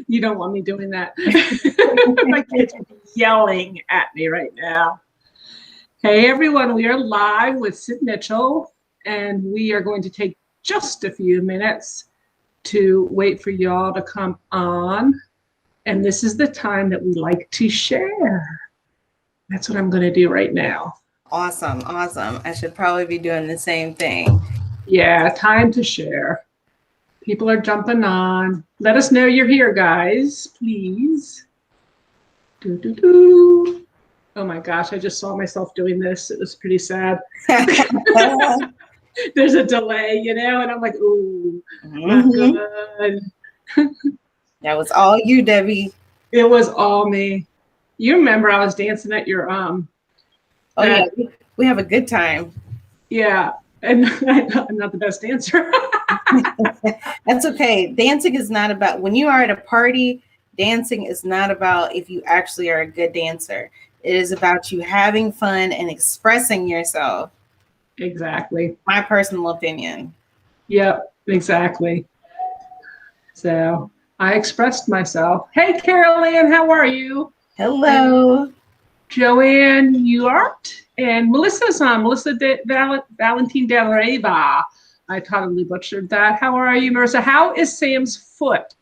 You don't want me doing that. My kids are yelling at me right now. Hey, everyone, we are live with Sid Mitchell, and we are going to take just a few minutes to wait for y'all to come on. And this is the time that we like to share. That's what I'm going to do right now. Awesome. I should probably be doing the same thing. Yeah, time to share. People are jumping on. Let us know you're here, guys, please. Oh my gosh, I just saw myself doing this. It was pretty sad. There's a delay, and I'm like, ooh, not good. That was all you, Debbie. It was all me. You remember I was dancing at your Oh yeah, we have a good time. Yeah, and I'm not the best dancer. That's okay. Dancing is not about, when you are at a party, dancing is not about if you actually are a good dancer. It is about you having fun and expressing yourself. Exactly. My personal opinion. Yep, exactly. So I expressed myself. Hey, Carol Ann, how are you? Hello. And Joanne Ewart and Melissa's on. Melissa Valentin Del Reva. I totally butchered that. How are you, Marissa? How is Sam's foot?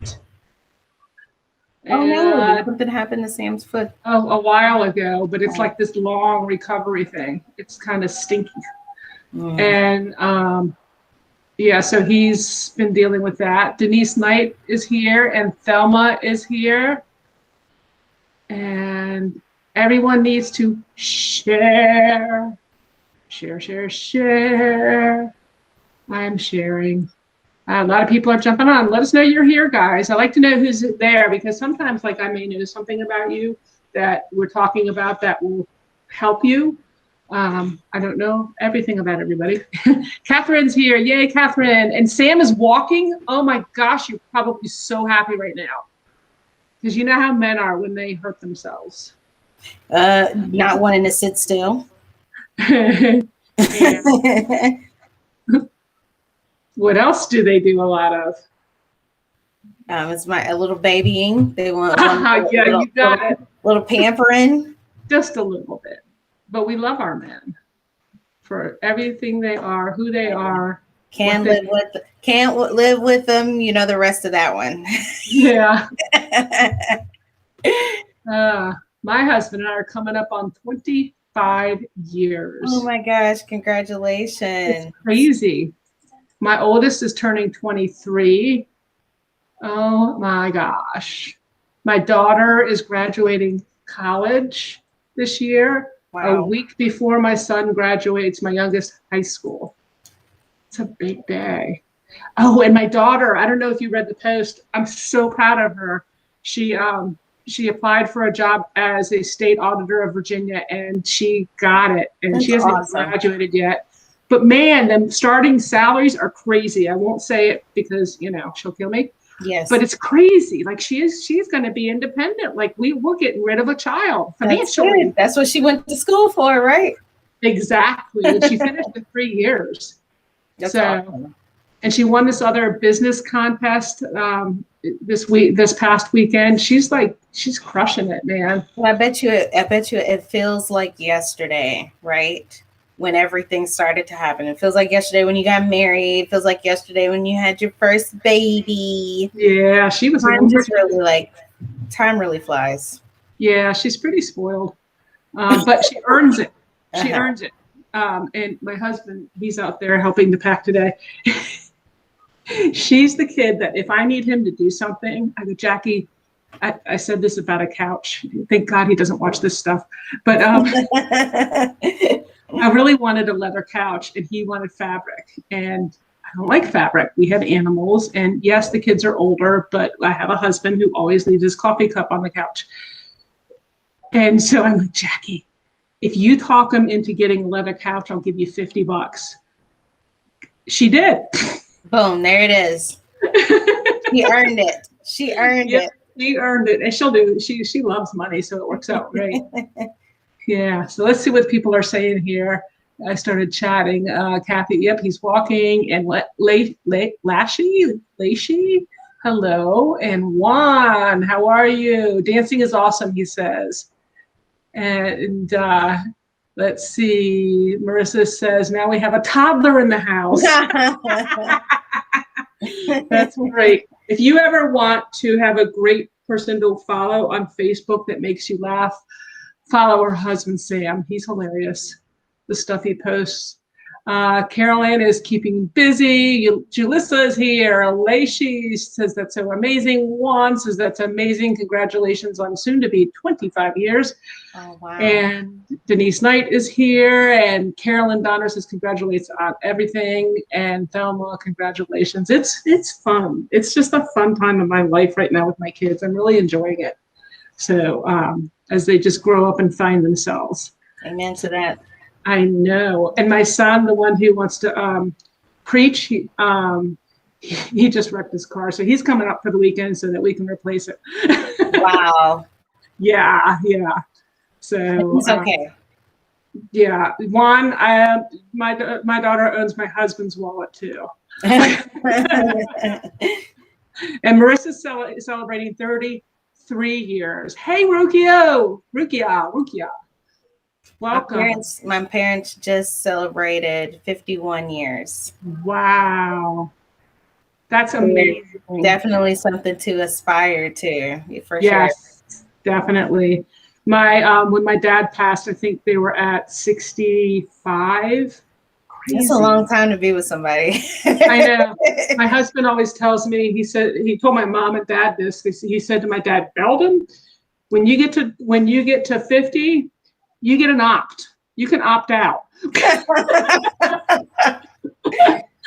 Oh no, something happened to Sam's foot. Oh, a while ago, but it's like this long recovery thing. It's kind of stinky. And yeah, so he's been dealing with that. Denise Knight is here and Thelma is here. And everyone needs to share. Share. I'm sharing. A lot of people are jumping on. Let us know you're here, guys. I like to know who's there because sometimes, like, I may know something about you that we're talking about that will help you. I don't know everything about everybody. Catherine's here. Yay, Catherine. And Sam is walking. Oh my gosh, you're probably so happy right now. Because you know how men are when they hurt themselves. Not wanting to sit still. What else do they do a lot of? It's a little babying. They want you got it. Little pampering. Just a little bit. But we love our men for everything they are, who they are. Can't live with them. You know the rest of that one. Yeah. My husband and I are coming up on 25 years. Oh my gosh, congratulations. It's crazy. My oldest is turning 23. Oh my gosh. My daughter is graduating college this year. Wow. A week before my son graduates my youngest high school. It's a big day. Oh, and my daughter, I don't know if you read the post. I'm so proud of her. She applied for a job as a state auditor of Virginia and she got it. And she hasn't graduated yet. But man, the starting salaries are crazy. I won't say it because, she'll kill me. Yes. But it's crazy. Like she's going to be independent. Like we're getting rid of a child financially. That's what she went to school for, right? Exactly. And she finished in 3 years. That's awesome. And she won this other business contest this past weekend. She's crushing it, man. Well, I bet you it feels like yesterday, right? When everything started to happen. It feels like yesterday when you got married. It feels like yesterday when you had your first baby. Yeah, she was. Time really flies. Yeah, she's pretty spoiled, but she earns it. She earns it. And my husband, he's out there helping to pack today. She's the kid that if I need him to do something, I go, Jackie. I said this about a couch. Thank God he doesn't watch this stuff, but. I really wanted a leather couch and he wanted fabric and I don't like fabric. We have animals and yes, the kids are older, but I have a husband who always leaves his coffee cup on the couch. And so I'm like, Jackie, if you talk him into getting a leather couch, I'll give you $50. She did. Boom, there it is. She earned it. She earned it. She earned it. And she'll do it. She loves money, so it works out great. Yeah, so let's see what people are saying here. I started chatting. Kathy, yep, he's walking. And Lacey, Hello. And Juan, how are you? Dancing is awesome, he says. And let's see. Marissa says, now we have a toddler in the house. That's great. If you ever want to have a great person to follow on Facebook that makes you laugh, follow her husband, Sam. He's hilarious. The stuff he posts. Carolyn is keeping busy. Julissa is here. Lacey says that's so amazing. Juan says that's amazing. Congratulations on soon to be 25 years. Oh, wow. And Denise Knight is here. And Carolyn Donner says congratulations on everything. And Thelma, congratulations. It's fun. It's just a fun time of my life right now with my kids. I'm really enjoying it. So as they just grow up and find themselves. Amen to that. I know. And my son, the one who wants to preach, he just wrecked his car. So he's coming up for the weekend so that we can replace it. Wow. Yeah. So it's okay. Yeah. Juan, my daughter owns my husband's wallet too. And Marissa's celebrating 33 years. Hey, Rukia. Welcome. My parents just celebrated 51 years. Wow. That's amazing. Definitely something to aspire to, for sure. Yes, definitely. When my dad passed, I think they were at 65. Crazy. That's a long time to be with somebody. I know. My husband always tells me, he told my mom and dad this. He said to my dad, Belden, when you get to 50, you get an opt. You can opt out.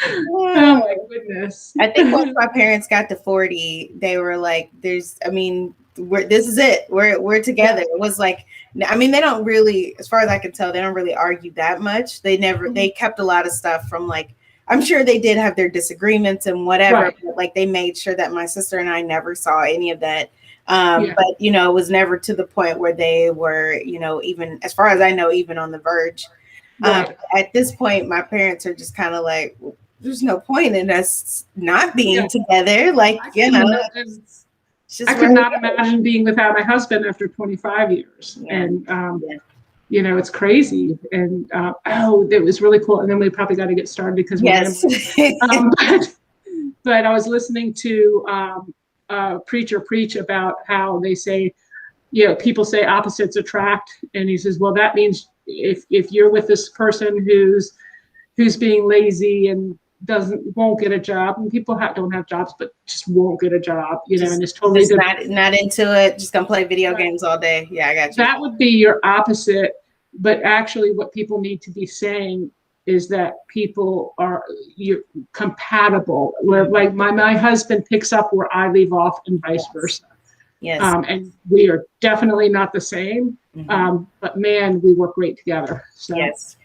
Oh my goodness. I think once my parents got to 40, they were like, this is it. We're together. It was like, I mean, they don't really, as far as I can tell, they don't really argue that much. They kept a lot of stuff from, like, I'm sure they did have their disagreements and whatever, right. But like they made sure that my sister and I never saw any of that. But, it was never to the point where they were, even as far as I know, even on the verge. Right. At this point, my parents are just kind of like, there's no point in us not being together. Like, I could not imagine being without my husband after 25 years. Yeah. And, it's crazy. And, it was really cool. And then we probably got to get started because but I was listening to preacher preach about how they say, people say opposites attract. And he says, well, that means if you're with this person who's being lazy and won't get a job, and people don't have jobs but just won't get a job, and it's totally not into it, just gonna play video games all day. Yeah, I got you. That would be your opposite. But actually what people need to be saying is that you're compatible, where like my husband picks up where I leave off and vice versa. Yes. And we are definitely not the same. Mm-hmm. But man, we work great together. So yes.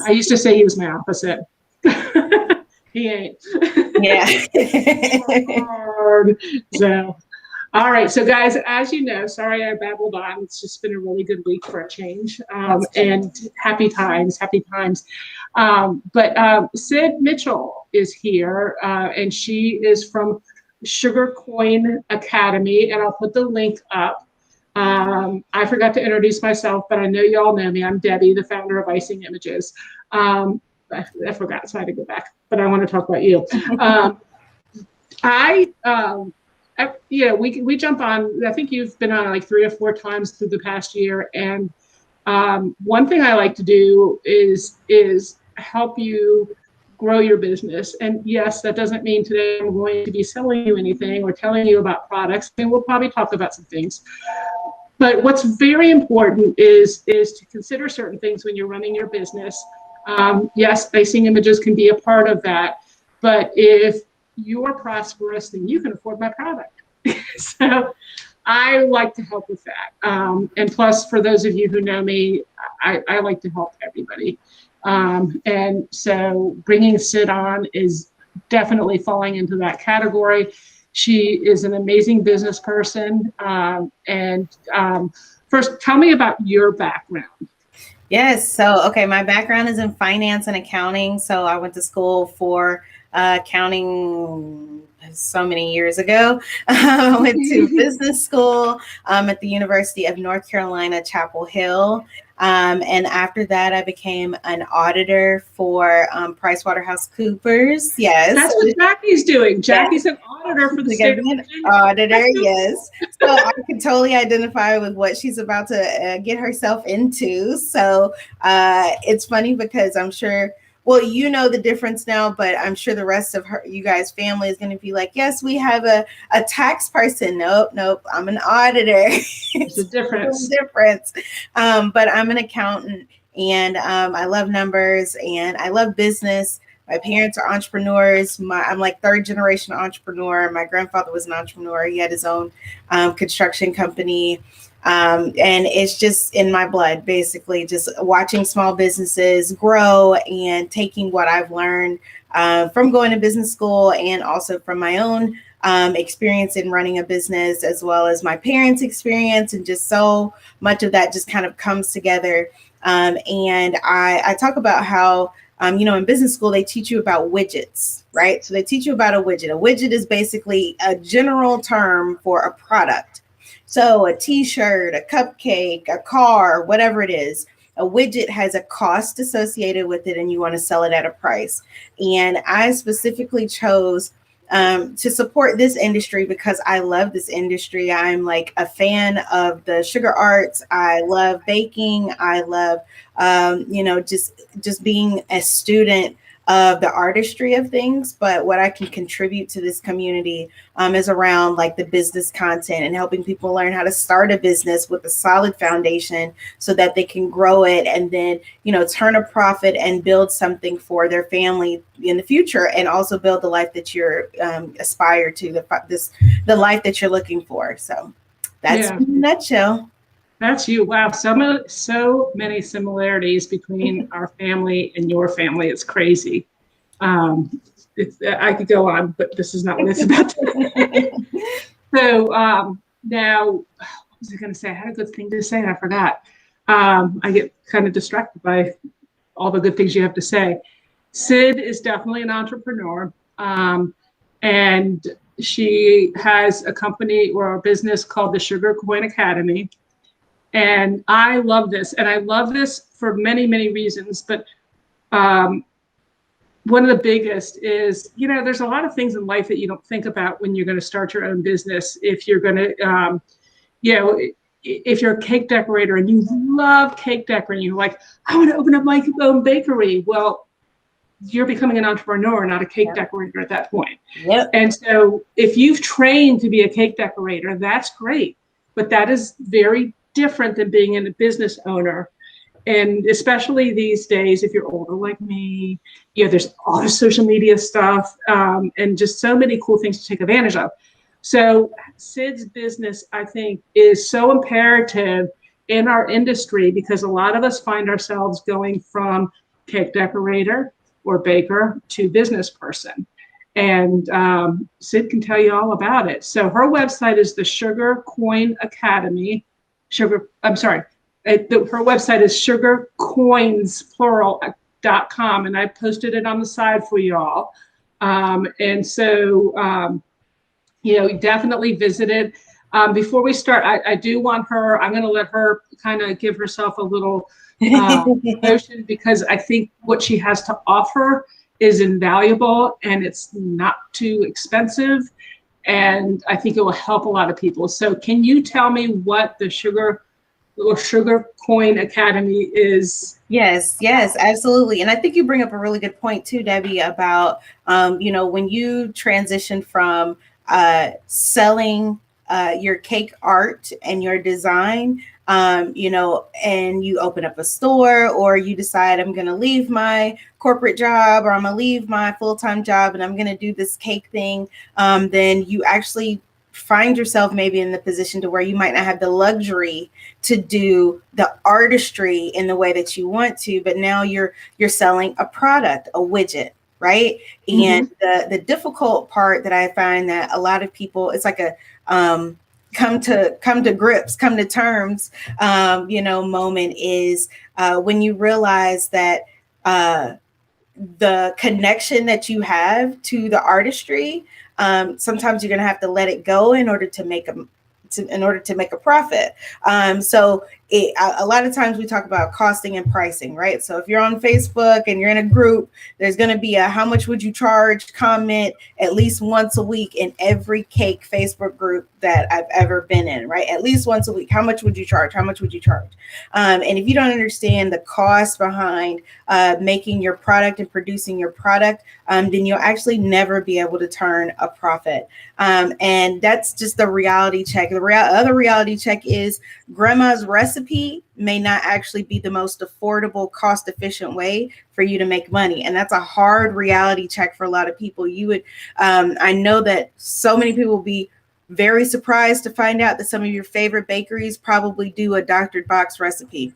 I used to say he was my opposite. He ain't. Yeah. So, all right. So guys, as you know, sorry I babbled on. It's just been a really good week for a change. And happy times. But Sid Mitchell is here, and she is from Sugar Coin Academy, and I'll put the link up. I forgot to introduce myself, but I know you all know me. I'm Debbie, the founder of Icing Images. I forgot, so I had to go back, but I want to talk about you. We jump on. I think you've been on like 3 or 4 times through the past year, and one thing I like to do is help you grow your business. And yes, that doesn't mean today I'm going to be selling you anything or telling you about products. I mean, we'll probably talk about some things. But what's very important is to consider certain things when you're running your business. Yes, Icing Images can be a part of that. But if you are prosperous, then you can afford my product. So I like to help with that. And plus, for those of you who know me, I like to help everybody. And so bringing Sid on is definitely falling into that category. She is an amazing business person. First, tell me about your background. Yes. So, okay, my background is in finance and accounting. So I went to school for accounting so many years ago. I went to business school at the University of North Carolina, Chapel Hill. And after that, I became an auditor for PricewaterhouseCoopers. Yes. That's what Jackie's doing. Yeah. Jackie's an auditor for the Like state of an Virginia. auditor, yes. So I can totally identify with what she's about to get herself into. So it's funny because I'm sure, well, you know the difference now, but I'm sure the rest of you guys' family is going to be like, yes, we have a tax person. Nope, I'm an auditor. It's a difference. But I'm an accountant, and I love numbers and I love business. My parents are entrepreneurs. I'm like third generation entrepreneur. My grandfather was an entrepreneur. He had his own construction company. And it's just in my blood, basically, just watching small businesses grow and taking what I've learned from going to business school and also from my own experience in running a business, as well as my parents' experience. And just so much of that just kind of comes together. And I talk about how, in business school, they teach you about widgets, right? So they teach you about a widget. A widget is basically a general term for a product. So a t-shirt, a cupcake, a car, whatever it is, a widget has a cost associated with it, and you want to sell it at a price. And I specifically chose to support this industry because I love this industry. I'm like a fan of the sugar arts. I love baking. I love, just being a student of the artistry of things. But what I can contribute to this community is around like the business content and helping people learn how to start a business with a solid foundation so that they can grow it and then, turn a profit and build something for their family in the future, and also build the life that you're aspire to, the life that you're looking for. So that's in a nutshell. That's you. Wow. So many similarities between our family and your family. It's crazy. I could go on, but this is not what it's about. So now, what was I going to say? I had a good thing to say and I forgot. I get kind of distracted by all the good things you have to say. Cyd is definitely an entrepreneur. And she has a company or a business called the Sugar Coin Academy. And I love this. And I love this for many, many reasons. But one of the biggest is, there's a lot of things in life that you don't think about when you're going to start your own business. If you're going to, if you're a cake decorator and you love cake decorating, you're like, I want to open up my own bakery. Well, you're becoming an entrepreneur, not a cake decorator at that point. Yep. And so if you've trained to be a cake decorator, that's great. But that is very different than being a business owner. And especially these days, if you're older like me, there's all the social media stuff and just so many cool things to take advantage of. So Cyd's business, I think, is so imperative in our industry because a lot of us find ourselves going from cake decorator or baker to business person. And Cyd can tell you all about it. So her website is the Sugar Coin Academy. Her website is sugarcoins.com, and I posted it on the side for y'all. And so, definitely visit it. Before we start, I do want I'm going to let her kind of give herself a little promotion because I think what she has to offer is invaluable and it's not too expensive. And I think it will help a lot of people. So can you tell me what the Sugar Coin Academy is? Yes, absolutely. And I think you bring up a really good point too, Debbie, about, when you transition from selling your cake art and your design, and you open up a store, or you decide I'm going to leave my corporate job, or I'm going to leave my full-time job and I'm going to do this cake thing, then you actually find yourself maybe in the position to where you might not have the luxury to do the artistry in the way that you want to, but now you're selling a product, a widget, right? Mm-hmm. And the difficult part that I find that a lot of people, it's like a come to grips, come to terms, moment is when you realize that the connection that you have to the artistry sometimes you're going to have to let it go in order to make a profit. So a lot of times we talk about costing and pricing, right? So if you're on Facebook and you're in a group, there's going to be a how much would you charge comment at least once a week in every cake Facebook group that I've ever been in, right? At least once a week. How much would you charge? How much would you charge? And if you don't understand the cost behind making your product and producing your product, then you'll actually never be able to turn a profit. And that's just the reality check. The other reality check is grandma's recipe may not actually be the most affordable, cost efficient way for you to make money. And that's a hard reality check for a lot of people. I know that so many people will be very surprised to find out that some of your favorite bakeries probably do a doctored box recipe.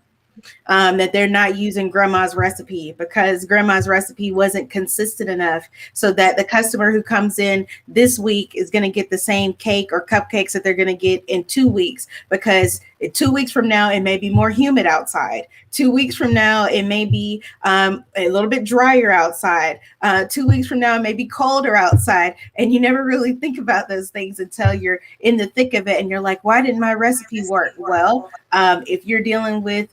That they're not using grandma's recipe because grandma's recipe wasn't consistent enough so that the customer who comes in this week is going to get the same cake or cupcakes that they're going to get in 2 weeks, because 2 weeks from now, it may be more humid outside. 2 weeks from now, it may be a little bit drier outside. 2 weeks from now, it may be colder outside. And you never really think about those things until you're in the thick of it. And you're like, why didn't my recipe work? Well, if you're dealing with,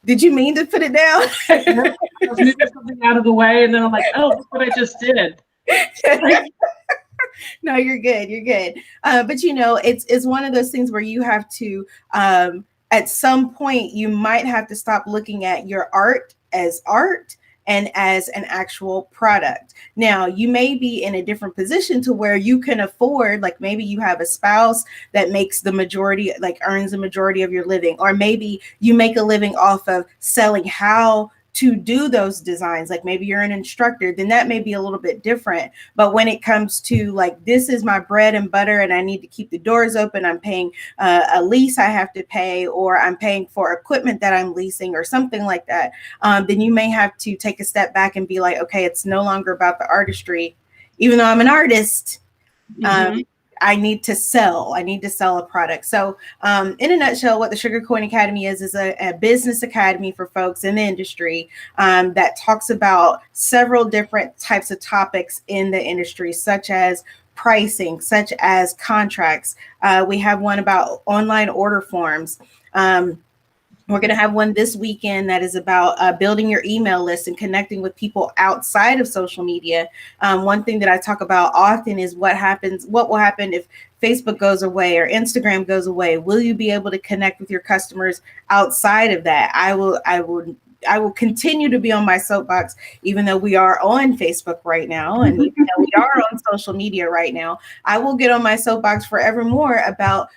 did you mean to put it down? I was moving something out of the way, and then I'm like, oh, look what I just did. No, you're good. You're good. But it's one of those things where you have to, at some point, you might have to stop looking at your art as art and as an actual product. Now, you may be in a different position to where you can afford, like maybe you have a spouse that makes the majority, like earns the majority of your living, or maybe you make a living off of selling how to do those designs. Like maybe you're an instructor, then that may be a little bit different. But when it comes to like, this is my bread and butter and I need to keep the doors open, I'm paying a lease I have to pay, or I'm paying for equipment that I'm leasing or something like that, then you may have to take a step back and be like, okay, it's no longer about the artistry. Even though I'm an artist, I need to sell a product. So in a nutshell, what the Sugar Coin Academy is a business academy for folks in the industry that talks about several different types of topics in the industry, such as pricing, such as contracts. We have one about online order forms. We're going to have one this weekend that is about building your email list and connecting with people outside of social media. One thing that I talk about often is what will happen if Facebook goes away or Instagram goes away. Will you be able to connect with your customers outside of that? I will continue to be on my soapbox, even though we are on Facebook right now and even though we are on social media right now. I will get on my soapbox forevermore about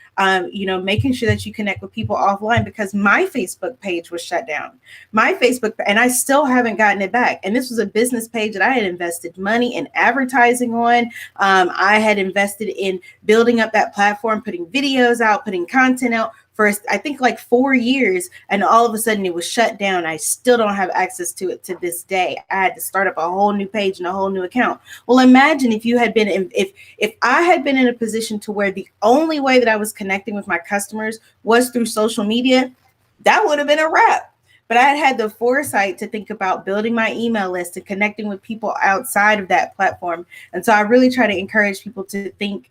making sure that you connect with people offline, because my Facebook page was shut down. And I still haven't gotten it back. And this was a business page that I had invested money in advertising on. I had invested in building up that platform, putting videos out, putting content out for, I think, like 4 years, and all of a sudden it was shut down. I still don't have access to it to this day. I had to start up a whole new page and a whole new account. Well, imagine if I had been in a position to where the only way that I was connecting with my customers was through social media, that would have been a wrap. But I had the foresight to think about building my email list and connecting with people outside of that platform. And so I really try to encourage people to think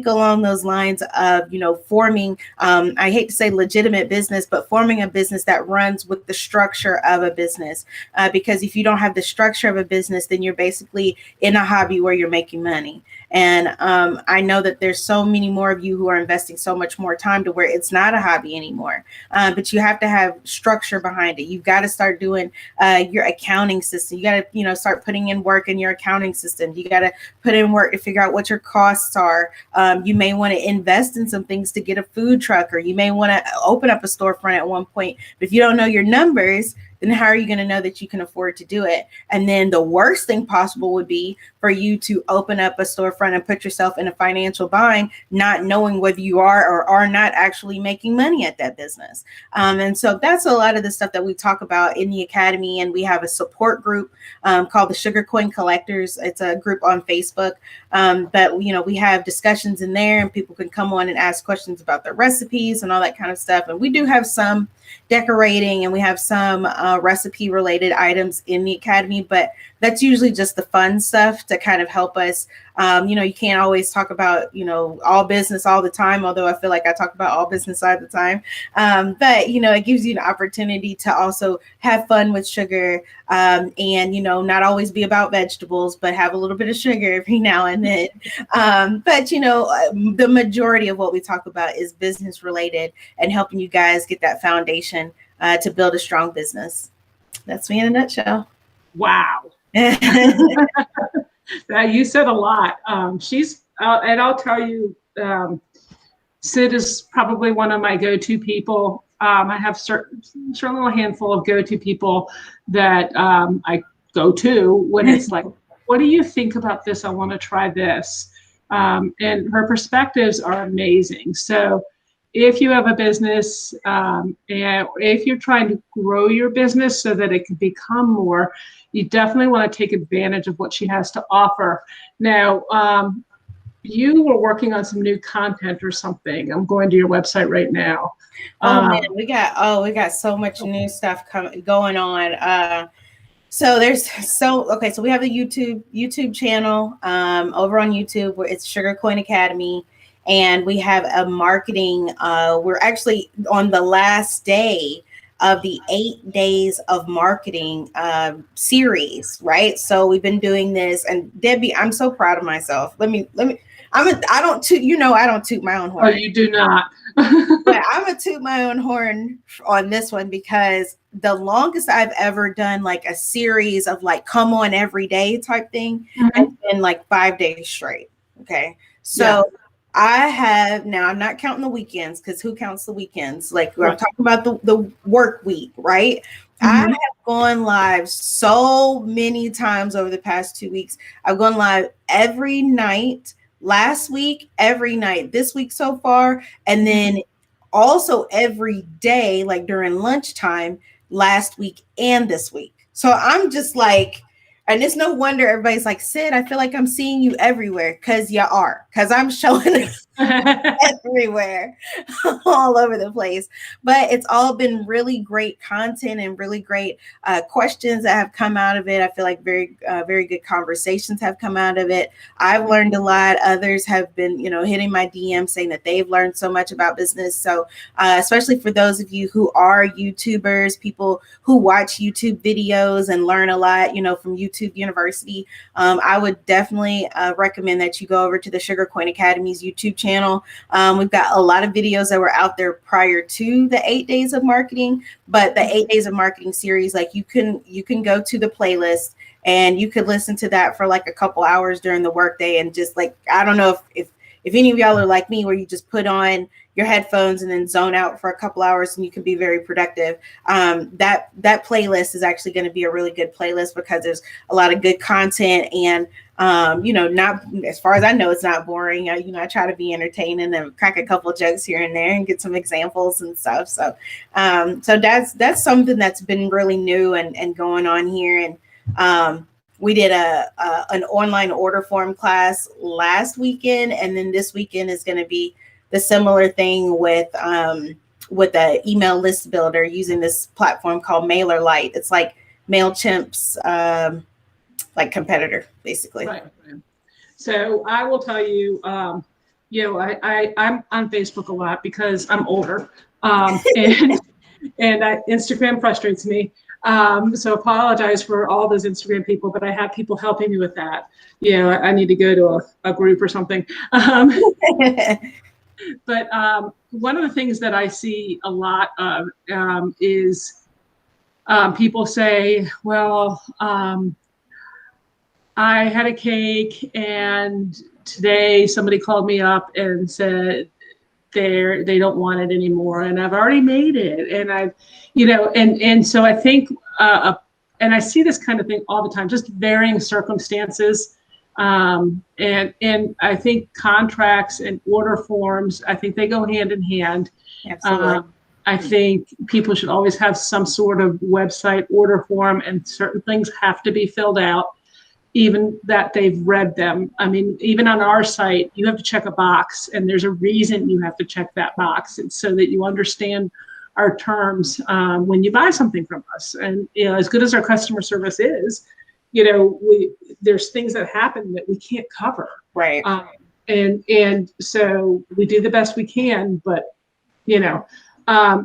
along those lines of, forming, I hate to say legitimate business, but forming a business that runs with the structure of a business. Because if you don't have the structure of a business, then you're basically in a hobby where you're making money. And I know that there's so many more of you who are investing so much more time to where it's not a hobby anymore. But you have to have structure behind it. You've got to start doing your accounting system. You got to, start putting in work in your accounting system. You got to put in work to figure out what your costs are. You may want to invest in some things to get a food truck, or you may want to open up a storefront at one point. But if you don't know your numbers, then how are you going to know that you can afford to do it? And then the worst thing possible would be for you to open up a storefront and put yourself in a financial bind, not knowing whether you are or are not actually making money at that business. And so that's a lot of the stuff that we talk about in the academy. And we have a support group called the Sugar Coin Collectors. It's a group on Facebook. But we have discussions in there, and people can come on and ask questions about their recipes and all that kind of stuff. And we do have some decorating, and we have some recipe related items in the academy, but that's usually just the fun stuff to kind of help us. You can't always talk about, all business all the time, although I feel like I talk about all business all the time. But, it gives you an opportunity to also have fun with sugar, and, not always be about vegetables, but have a little bit of sugar every now and then. But, the majority of what we talk about is business related and helping you guys get that foundation to build a strong business. That's me in a nutshell. Wow. You said a lot. And I'll tell you, Cyd is probably one of my go-to people. I have certain little handful of go-to people that I go to when it's like, what do you think about this? I want to try this. And her perspectives are amazing. So if you have a business, and if you're trying to grow your business so that it can become more, you definitely want to take advantage of what she has to offer. Now, you were working on some new content or something. I'm going to your website right now. Oh man, we got so much new stuff going on. So we have a YouTube channel over on YouTube where it's Sugar Coin Academy, and we have a marketing. We're actually on the last day of the 8 days of marketing series, right? So we've been doing this, and Debbie, I'm so proud of myself. I don't toot my own horn. Oh, you do not. But I'm gonna toot my own horn on this one, because the longest I've ever done like a series of like come on every day type thing has been like 5 days straight. Okay. So I have, now I'm not counting the weekends, because who counts the weekends? Like we're talking about the work week, right? I have gone live so many times over the past 2 weeks. I've gone live every night. Last week, every night, this week so far, and then also every day, like during lunchtime, last week and this week. So I'm just like, and it's no wonder everybody's like, Cyd, I feel like I'm seeing you everywhere, because you are, because I'm showing everywhere, all over the place. But it's all been really great content and really great questions that have come out of it. I feel like very good conversations have come out of it. I've learned a lot. Others have been, hitting my DM saying that they've learned so much about business. So especially for those of you who are YouTubers, people who watch YouTube videos and learn a lot, from YouTube University, I would definitely recommend that you go over to the Sugar Coin Academy's YouTube channel. We've got a lot of videos that were out there prior to the 8 days of marketing, but the 8 days of marketing series, like you can go to the playlist and you could listen to that for like a couple hours during the workday, and just like, I don't know if any of y'all are like me, where you just put on your headphones and then zone out for a couple hours and you can be very productive. That playlist is actually going to be a really good playlist, because there's a lot of good content, and not, as far as I know, it's not boring. I try to be entertaining and crack a couple jokes here and there and get some examples and stuff. So that's something that's been really new and going on here. And we did an online order form class last weekend, and then this weekend is going to be the similar thing with the email list builder using this platform called MailerLite. It's like MailChimp's like competitor, basically. Right. So I will tell you, I'm on Facebook a lot because I'm older, and Instagram frustrates me. So apologize for all those Instagram people, but I have people helping me with that. I need to go to a group or something. But one of the things that I see a lot of is people say, well, I had a cake and today somebody called me up and said they don't want it anymore, and I've already made it, and I've, and so I think and I see this kind of thing all the time, just varying circumstances, and I think contracts and order forms, I think they go hand in hand. Absolutely. I think people should always have some sort of website order form, and certain things have to be filled out, even that they've read them. I mean, even on our site, you have to check a box, and there's a reason you have to check that box. It's so that you understand our terms when you buy something from us. And as good as our customer service is, there's things that happen that we can't cover. Right. And so we do the best we can, but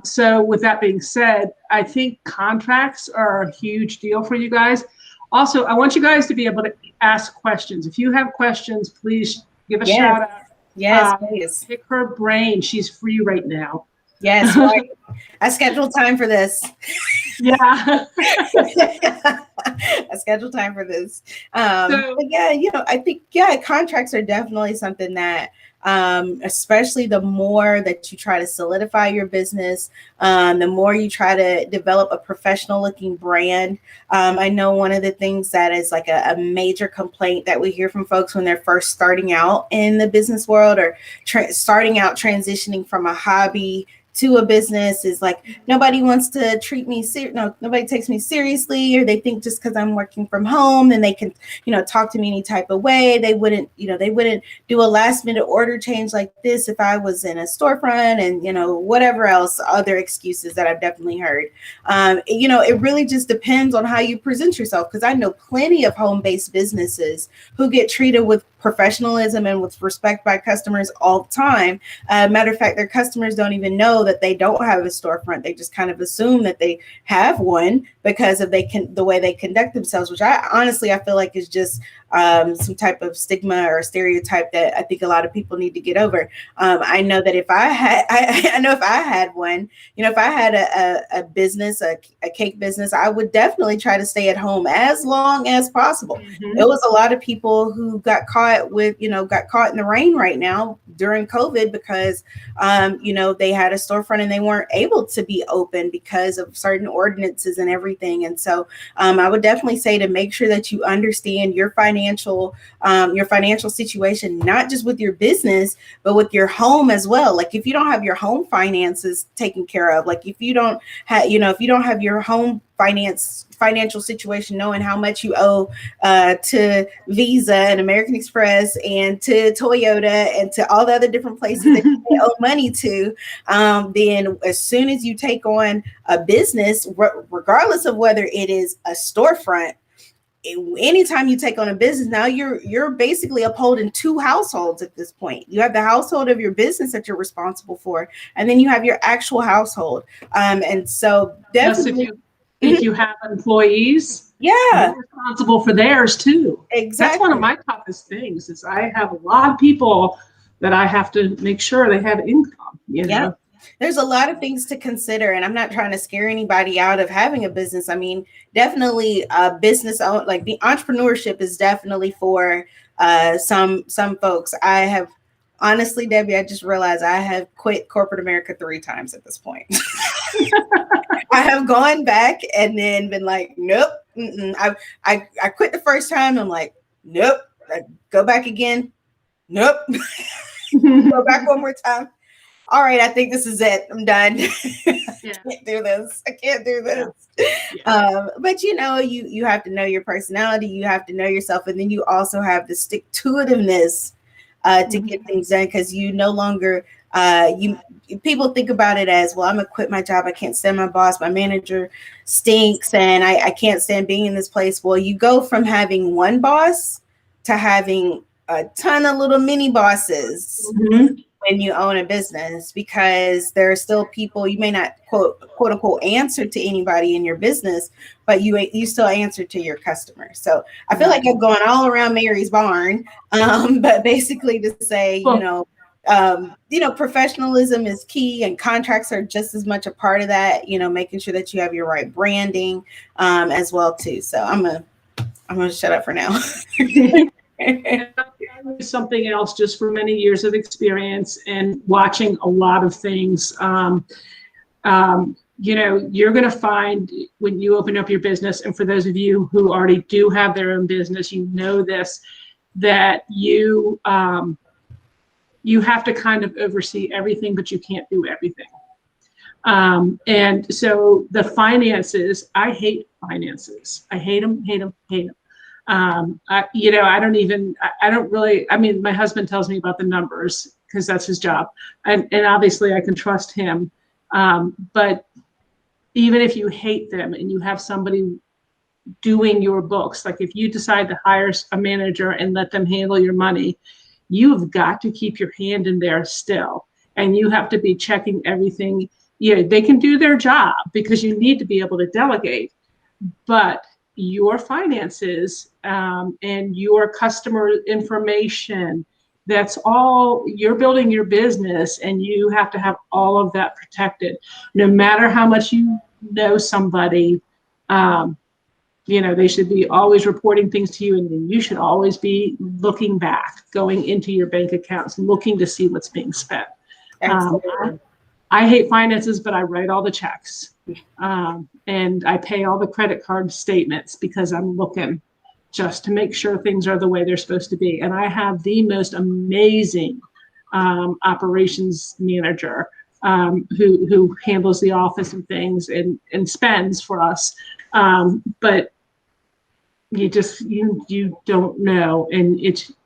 so with that being said, I think contracts are a huge deal for you guys. Also, I want you guys to be able to ask questions. If you have questions, please give a shout out. Yes, please. Pick her brain. She's free right now. Yes, right. I scheduled time for this. Yeah. I scheduled time for this. But yeah, I think, contracts are definitely something that, especially the more that you try to solidify your business, the more you try to develop a professional looking brand. I know one of the things that is like a major complaint that we hear from folks when they're first starting out in the business world or starting out transitioning from a hobby to a business is like, nobody wants to treat me nobody takes me seriously, or they think just because I'm working from home then they can talk to me any type of way. They wouldn't do a last minute order change like this if I was in a storefront, and whatever else, other excuses that I've definitely heard. It really just depends on how you present yourself, because I know plenty of home-based businesses who get treated with professionalism and with respect by customers all the time. Matter of fact, their customers don't even know that they don't have a storefront. They just kind of assume that they have one because of the way they conduct themselves, which I feel like is just some type of stigma or stereotype that I think a lot of people need to get over. I know that if I had one, if I had a business, a cake business, I would definitely try to stay at home as long as possible. Mm-hmm. There was a lot of people who got caught in the rain right now during COVID because, they had a storefront and they weren't able to be open because of certain ordinances and everything. And so I would definitely say to make sure that you understand your financial situation, not just with your business, but with your home as well. Like if you don't have your home finances taken care of, like if you don't have your home financial situation, knowing how much you owe to Visa and American Express and to Toyota and to all the other different places that you owe money to, then as soon as you take on a business, regardless of whether it is a storefront, anytime you take on a business, now you're basically upholding two households at this point. You have the household of your business that you're responsible for, and then you have your actual household. And so definitely, if you have employees, you're responsible for theirs too. Exactly. That's one of my toughest things is I have a lot of people that I have to make sure they have income. There's a lot of things to consider, and I'm not trying to scare anybody out of having a business. I mean, definitely business, like the entrepreneurship is definitely for some folks. I have honestly, Debbie, I just realized I have quit corporate America 3 times at this point. I have gone back and then been like, nope. I quit the first time. I'm like, nope. I go back again. Nope. Go back one more time. All right, I think this is it. I'm done. I can't do this. Yeah. But you have to know your personality. You have to know yourself, and then you also have the stick-to-itiveness to get things done, because you no longer people think about it as, well, I'm gonna quit my job. I can't stand my boss. My manager stinks, and I can't stand being in this place. Well, you go from having one boss to having a ton of little mini bosses. Mm-hmm. When you own a business, because there are still people, you may not quote unquote answer to anybody in your business, but you still answer to your customers. So I feel like I'm going all around Mary's barn, but basically to say, professionalism is key, and contracts are just as much a part of that. Making sure that you have your right branding as well too. So I'm gonna shut up for now. Something else, just for many years of experience and watching a lot of things. You're going to find when you open up your business, and for those of you who already do have their own business, this, that you have to kind of oversee everything, but you can't do everything. And so the finances, I hate finances. I hate them. I don't really, my husband tells me about the numbers because that's his job. And obviously I can trust him. But even if you hate them and you have somebody doing your books, like if you decide to hire a manager and let them handle your money, you've got to keep your hand in there still. And you have to be checking everything. Yeah, they can do their job because you need to be able to delegate, but your finances and your customer information, that's all, you're building your business and you have to have all of that protected. No matter how much you know somebody, they should be always reporting things to you, and then you should always be looking back, going into your bank accounts, looking to see what's being spent. Absolutely. I hate finances, but I write all the checks. And I pay all the credit card statements because I'm looking just to make sure things are the way they're supposed to be. And I have the most amazing operations manager who handles the office and things and spends for us. But you don't know, and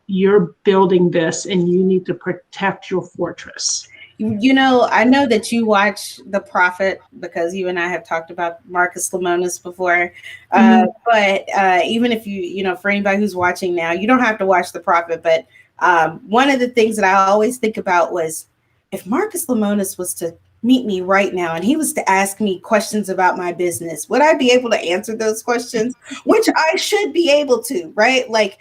you're building this and you need to protect your fortress. I know that you watch The Prophet because you and I have talked about Marcus Lemonis before. But even if for anybody who's watching now, you don't have to watch The Prophet. But one of the things that I always think about was, if Marcus Lemonis was to meet me right now and he was to ask me questions about my business, would I be able to answer those questions? Which I should be able to, right? Like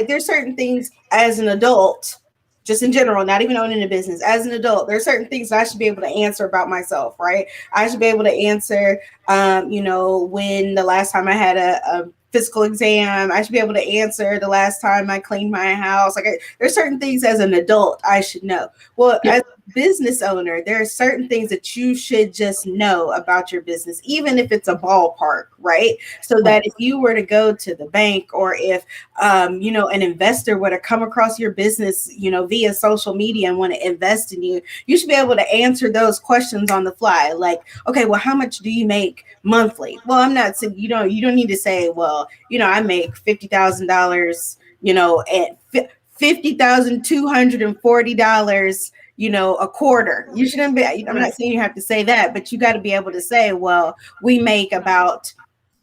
there's certain things as an adult, just in general, not even owning a business, as an adult, there are certain things that I should be able to answer about myself, right? I should be able to answer, when the last time I had a physical exam. I should be able to answer the last time I cleaned my house. There's certain things as an adult I should know. Well, as a business owner, there are certain things that you should just know about your business, even if it's a ballpark, right? So that if you were to go to the bank, or if an investor were to come across your business, via social media and want to invest in you, you should be able to answer those questions on the fly. Like, okay, well, how much do you make monthly? Well, I'm not saying you don't need to say, well, I make $50,000, at $50,240, a quarter. You shouldn't be, I'm not saying you have to say that, but you got to be able to say, well, we make about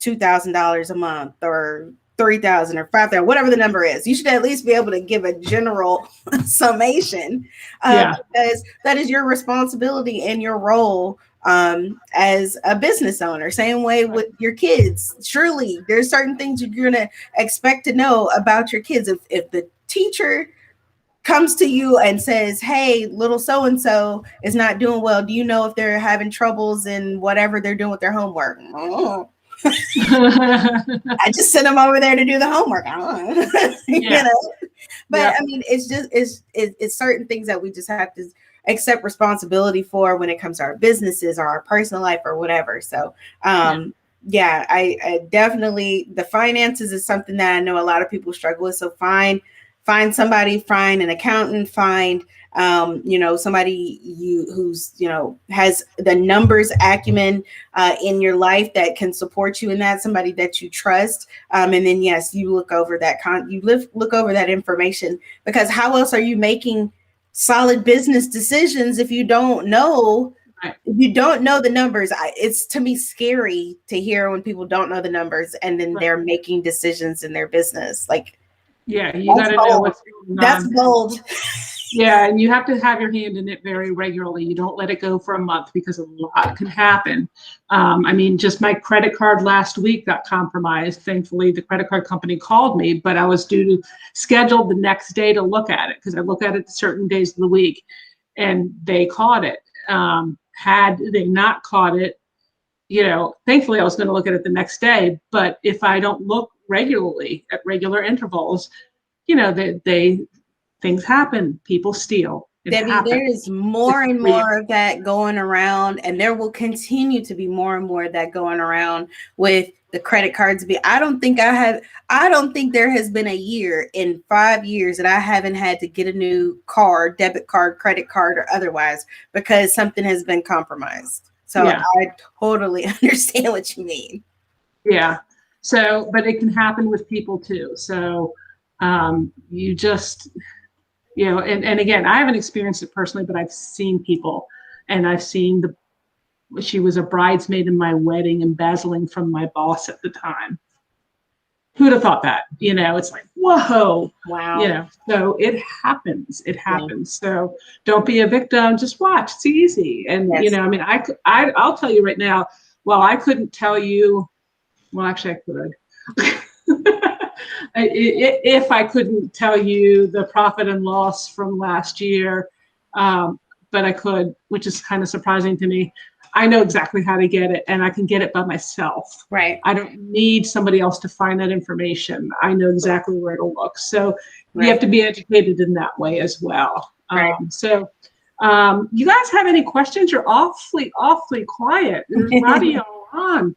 $2,000 a month, or 3,000 or 5,000, whatever the number is. You should at least be able to give a general summation, because that is your responsibility and your role as a business owner. Same way with your kids. Surely there's certain things you're going to expect to know about your kids. If the teacher comes to you and says, hey, little so-and-so is not doing well, do you know if they're having troubles in whatever they're doing with their homework? I just sent them over there to do the homework. But I mean, it's certain things that we just have to accept responsibility for when it comes to our businesses or our personal life or whatever. So I definitely, the finances is something that I know a lot of people struggle with. So find somebody, find an accountant, find somebody who's has the numbers acumen in your life that can support you in that, somebody that you trust, and then you look over that look over that information, because how else are you making solid business decisions if you don't know the numbers? It's, to me, scary to hear when people don't know the numbers and then they're making decisions in their business. Like, you got to know what's going on. That's bold. Yeah, and you have to have your hand in it very regularly. You don't let it go for a month, because a lot can happen. Just my credit card last week got compromised. Thankfully, the credit card company called me, but I was scheduled the next day to look at it, because I look at it certain days of the week, and they caught it. Had they not caught it, thankfully I was going to look at it the next day. But if I don't look regularly at regular intervals, things happen. People steal. Debbie, there is more and more of that going around, and there will continue to be more and more of that going around with the credit cards. I don't think there has been a year in 5 years that I haven't had to get a new card, debit card, credit card, or otherwise, because something has been compromised. So I totally understand what you mean. Yeah. So, but it can happen with people too. So you just, and again, I haven't experienced it personally, but I've seen people, and I've seen She was a bridesmaid in my wedding, embezzling from my boss at the time. Who'd have thought that? It's like, whoa. Wow. So it happens. It Yeah. happens. So don't be a victim. Just watch. It's easy. And, Yes. I mean, I'll tell you right now, well, I couldn't tell you, well, actually I could. If I couldn't tell you the profit and loss from last year, but I could, which is kind of surprising to me. I know exactly how to get it, and I can get it by myself. Right. I don't need somebody else to find that information. I know exactly where to look. So you have to be educated in that way as well. Right. You guys have any questions? You're awfully quiet. There's a lot of y'all on.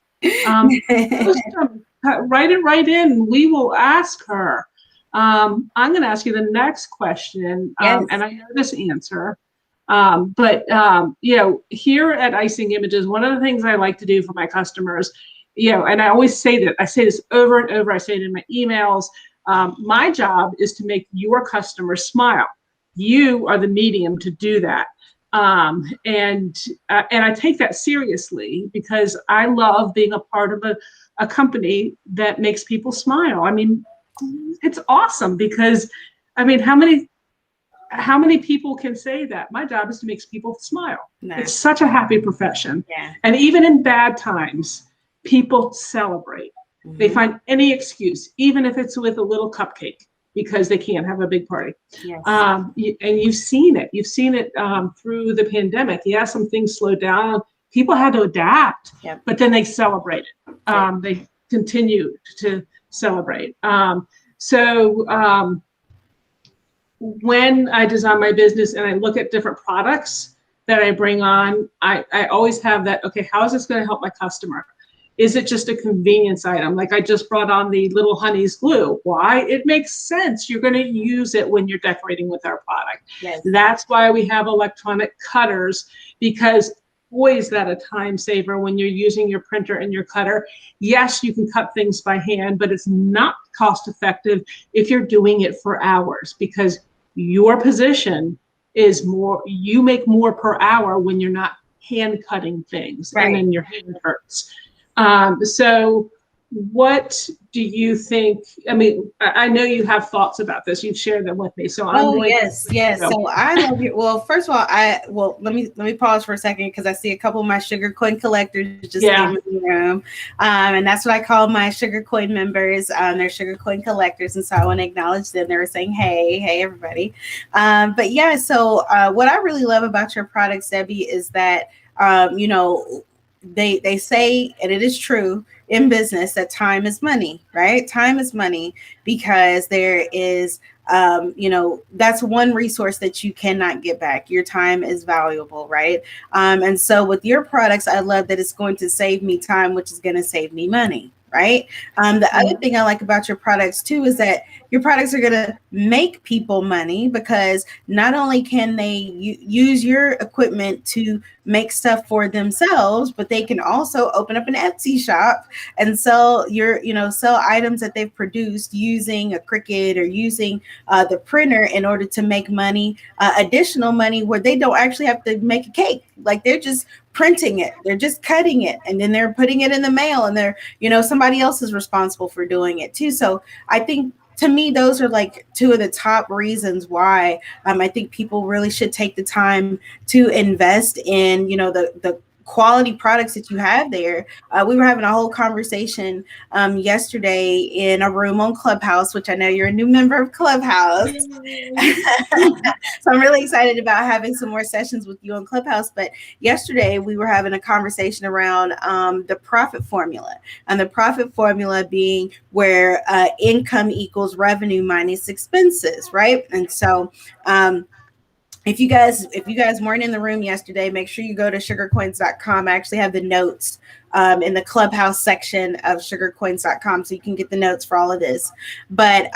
Write it right in. We will ask her. I'm going to ask you the next question, and I know this answer. But here at Icing Images, one of the things I like to do for my customers, and I always say that, I say this over and over, I say it in my emails, my job is to make your customers smile. You are the medium to do that. And I take that seriously because I love being a part of a company that makes people smile. I mean, it's awesome because, I mean, how many people can say that? My job is to make people smile. No. It's such a happy profession. Yeah. And even in bad times, people celebrate. Mm-hmm. They find any excuse, even if it's with a little cupcake, because they can't have a big party. Yes. And you've seen it. You've seen it through the pandemic. Yeah, some things slowed down. People had to adapt, but then they celebrated. They continued to celebrate. When I design my business and I look at different products that I bring on, I always have that, okay, how is this going to help my customer? Is it just a convenience item? Like I just brought on the Little Honey's glue. Why? It makes sense. You're going to use it when you're decorating with our product. Yes. That's why we have electronic cutters, because boy, is that a time saver when you're using your printer and your cutter. Yes, you can cut things by hand, but it's not cost effective if you're doing it for hours, because your position is more, you make more per hour when you're not hand cutting things, right, and then your hand hurts. So what do you think? I mean, I know you have thoughts about this. You've shared them with me. So I'm going yes. So I love you. Well, first of all, let me pause for a second because I see a couple of my sugar coin collectors just came in the room. And that's what I call my sugar coin members. They're sugar coin collectors. And so I want to acknowledge them. They were saying, hey, everybody. But yeah, so what I really love about your products, Debbie, is that, they say, and it is true in business, that time is money, right? Time is money because there is, that's one resource that you cannot get back. Your time is valuable, right? And so with your products, I love that it's going to save me time, which is going to save me money, right? The other thing I like about your products too is that your products are going to make people money, because not only can they use your equipment to make stuff for themselves, but they can also open up an Etsy shop and sell sell items that they've produced using a Cricut or using the printer in order to make money, additional money, where they don't actually have to make a cake. Like they're just printing it, they're just cutting it, and then they're putting it in the mail, and they're, somebody else is responsible for doing it too. So I think, to me, those are like two of the top reasons why I think people really should take the time to invest in, the quality products that you have there. We were having a whole conversation yesterday in a room on Clubhouse, which I know you're a new member of Clubhouse. So I'm really excited about having some more sessions with you on Clubhouse. But yesterday we were having a conversation around the profit formula, and the profit formula being where income equals revenue minus expenses, right? And so if you guys weren't in the room yesterday, make sure you go to sugarcoins.com. I actually have the notes in the Clubhouse section of sugarcoins.com, so you can get the notes for all of this. But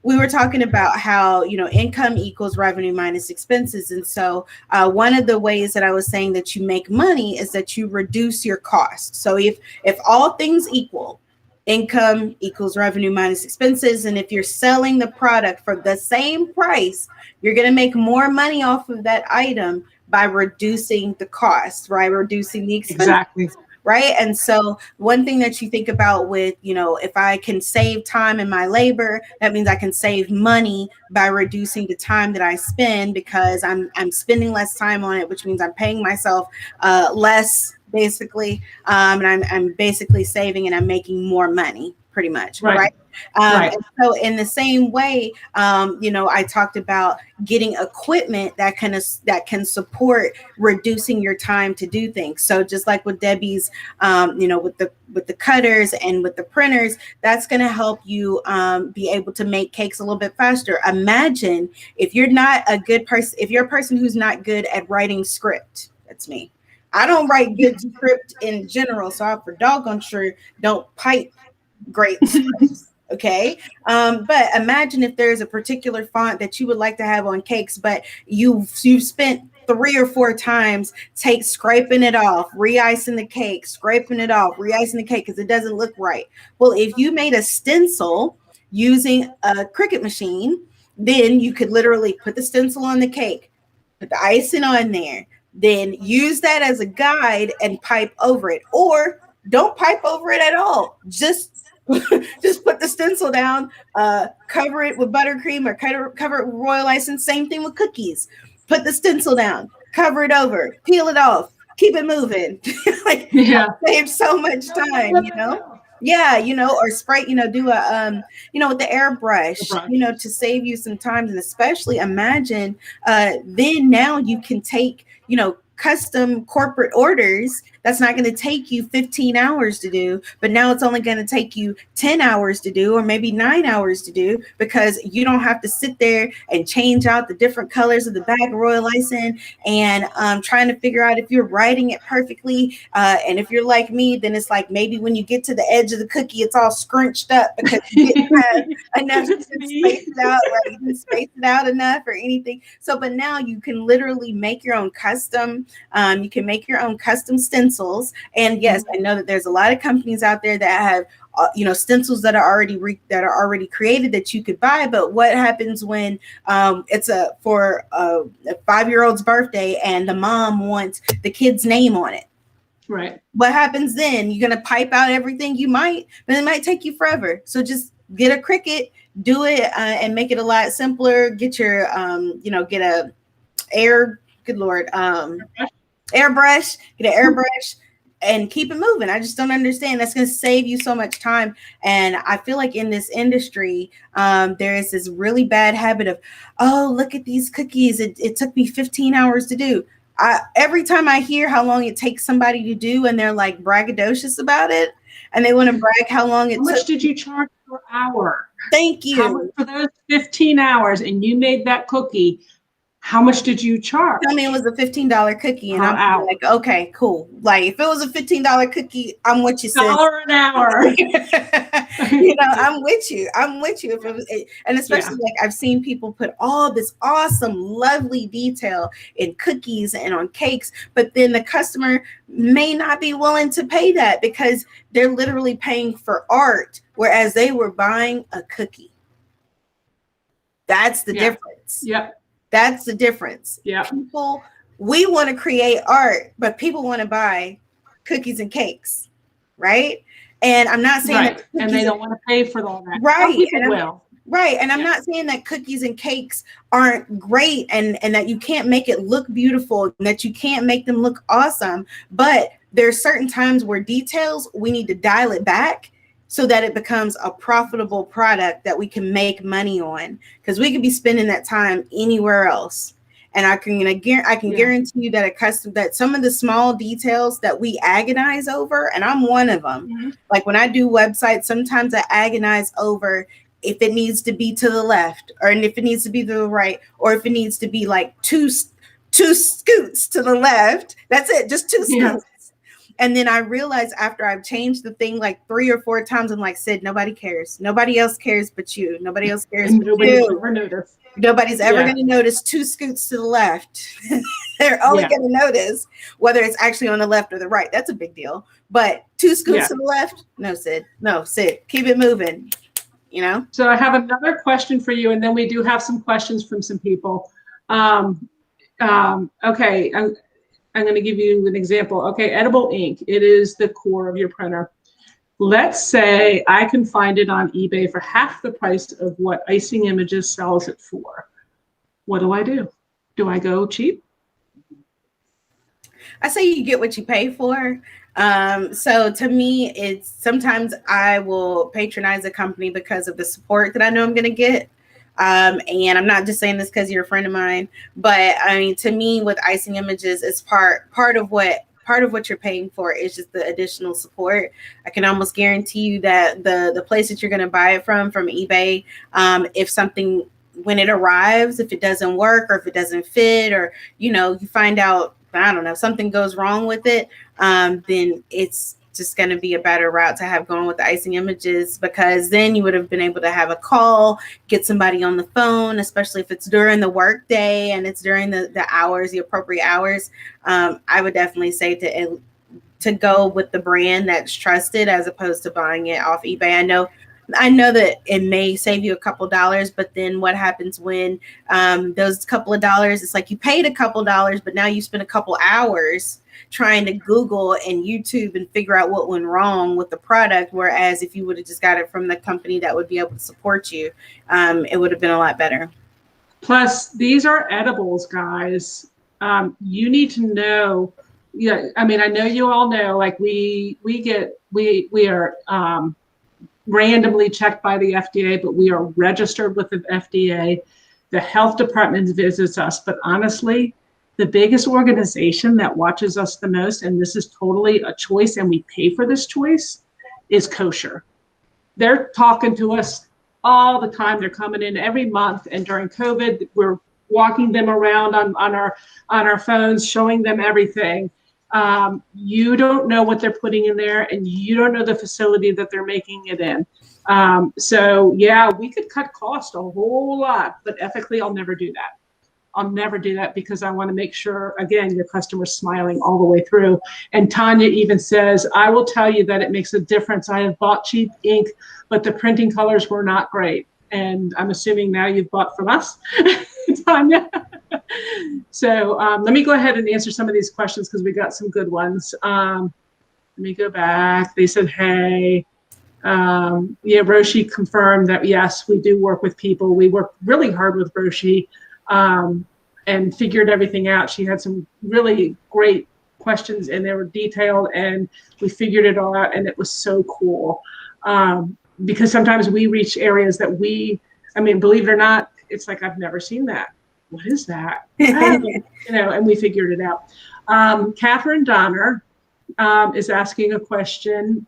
we were talking about how, income equals revenue minus expenses. And so one of the ways that I was saying that you make money is that you reduce your cost. So if all things equal, Income equals revenue minus expenses. And if you're selling the product for the same price, you're going to make more money off of that item by reducing the cost, right? Reducing the expense. Exactly. Right. And so one thing that you think about with, if I can save time in my labor, that means I can save money by reducing the time that I spend, because I'm spending less time on it, which means I'm paying myself less, basically. And I'm basically saving, and I'm making more money, pretty much. Right. Right. And so in the same way, I talked about getting equipment that can support reducing your time to do things. So just like with Debbie's, with the cutters and with the printers, that's going to help you be able to make cakes a little bit faster. Imagine if you're not a good person, if you're a person who's not good at writing script. That's me. I don't write good script in general, so I for doggone sure don't pipe great scripts. Okay. But imagine if there's a particular font that you would like to have on cakes, but you've spent 3 or 4 times scraping it off, re-icing the cake, scraping it off, re-icing the cake because it doesn't look right. Well, if you made a stencil using a Cricut machine, then you could literally put the stencil on the cake, put the icing on there, then use that as a guide and pipe over it, or don't pipe over it at all. Just put the stencil down, cover it with buttercream, or cover it with royal icing. Same thing with cookies. Put the stencil down, cover it over, peel it off, keep it moving. Save so much time, Yeah, or spray, do a with the airbrush, to save you some time. And especially imagine then now you can take, custom corporate orders. That's not going to take you 15 hours to do, but now it's only going to take you 10 hours to do, or maybe 9 hours to do, because you don't have to sit there and change out the different colors of the bag of royal icing and trying to figure out if you're writing it perfectly. And if you're like me, then it's like maybe when you get to the edge of the cookie, it's all scrunched up because you didn't have enough to space it out, right? You didn't space it out enough or anything. So, but now you can literally make your own custom. You can make your own custom stencils. And yes, I know that there's a lot of companies out there that have stencils that are already created that you could buy. But what happens when it's for a 5-year-old's birthday and the mom wants the kid's name on it? Right. What happens then? You're gonna pipe out everything? You might, but it might take you forever. So just get a Cricut, do it, and make it a lot simpler. Get your get a airbrush, get an airbrush, and keep it moving. I just don't understand. That's going to save you so much time. And I feel like in this industry, there is this really bad habit of, oh, look at these cookies. It took me 15 hours to do. Every time I hear how long it takes somebody to do, and they're like braggadocious about it, and they want to brag how long it took. How much did you charge per hour? Thank you. How much for those 15 hours, and you made that cookie? How much did you charge? Tell me it was a $15 cookie, and I'm like, okay, cool. Like if it was a $15 cookie, I'm with you, sis. $1 an hour. I'm with you. If it was, and especially like I've seen people put all this awesome, lovely detail in cookies and on cakes, but then the customer may not be willing to pay that because they're literally paying for art, whereas they were buying a cookie. That's the difference. Yep. That's the difference. Yeah. People, we want to create art, but people want to buy cookies and cakes, right? And I'm not saying that and they don't want to pay for all that. Right. People will. Right. And I'm not saying that cookies and cakes aren't great and that you can't make it look beautiful and that you can't make them look awesome. But there's certain times where details, we need to dial it back so that it becomes a profitable product that we can make money on, because we could be spending that time anywhere else. And I can guarantee you that some of the small details that we agonize over, and I'm one of them. Mm-hmm. Like when I do websites, sometimes I agonize over if it needs to be to the left, or if it needs to be to the right, or if it needs to be like two scoots to the left. That's it, just 2 scoots. Yeah. And then I realized after I've changed the thing like 3 or 4 times, I'm like, Sid, nobody cares. Nobody else cares but you. Nobody else cares but nobody you. ever noticed. Nobody's ever Yeah. going to notice 2 scoots to the left. They're only going to notice whether it's actually on the left or the right. That's a big deal. But 2 scoots to the left, no, Sid. No, Sid. Keep it moving. You know? So I have another question for you, and then we do have some questions from some people. Okay, I'm going to give you an example. Okay, edible ink. It is the core of your printer. Let's say I can find it on eBay for half the price of what Icing Images sells it for. What do? Do I go cheap? I say you get what you pay for. So to me, it's sometimes I will patronize a company because of the support that I know I'm going to get. And I'm not just saying this because you're a friend of mine, but I mean, to me, with Icing Images, it's part of what you're paying for is just the additional support. I can almost guarantee you that the place that you're going to buy it from eBay, if something, when it arrives, if it doesn't work or if it doesn't fit, or, you know, you find out, I don't know, something goes wrong with it, then it's just going to be a better route to have gone with the Icing Images, because then you would have been able to have a call, get somebody on the phone, especially if it's during the work day and it's during the hours, the appropriate hours. I would definitely say to go with the brand that's trusted as opposed to buying it off eBay. I know that it may save you a couple dollars, but then what happens when those couple of dollars, it's like you paid a couple dollars, but now you spend a couple hours trying to Google and YouTube and figure out what went wrong with the product. Whereas if you would have just got it from the company that would be able to support you, it would have been a lot better. Plus, these are edibles, guys. You need to know. Yeah, I mean, I know you all know. Like we are randomly checked by the FDA, but we are registered with the FDA. The health department visits us, but honestly, the biggest organization that watches us the most, and this is totally a choice and we pay for this choice, is kosher. They're talking to us all the time. They're coming in every month, and during COVID, we're walking them around on our phones, showing them everything. You don't know what they're putting in there, and you don't know the facility that they're making it in. So yeah, we could cut cost a whole lot, but ethically, I'll never do that. I'll never do that because I want to make sure, again, your customer's smiling all the way through. And Tanya even says, I will tell you that it makes a difference. I have bought cheap ink, but the printing colors were not great. And I'm assuming now you've bought from us, Tanya. So let me go ahead and answer some of these questions because we got some good ones. Let me go back. They said, hey. Yeah, Roshi confirmed that, yes, we do work with people. We work really hard with Roshi. And figured everything out. She had some really great questions and they were detailed and we figured it all out and it was so cool. Because sometimes we reach areas that believe it or not, it's like, I've never seen that. What is that? And we figured it out. Catherine Donner is asking a question.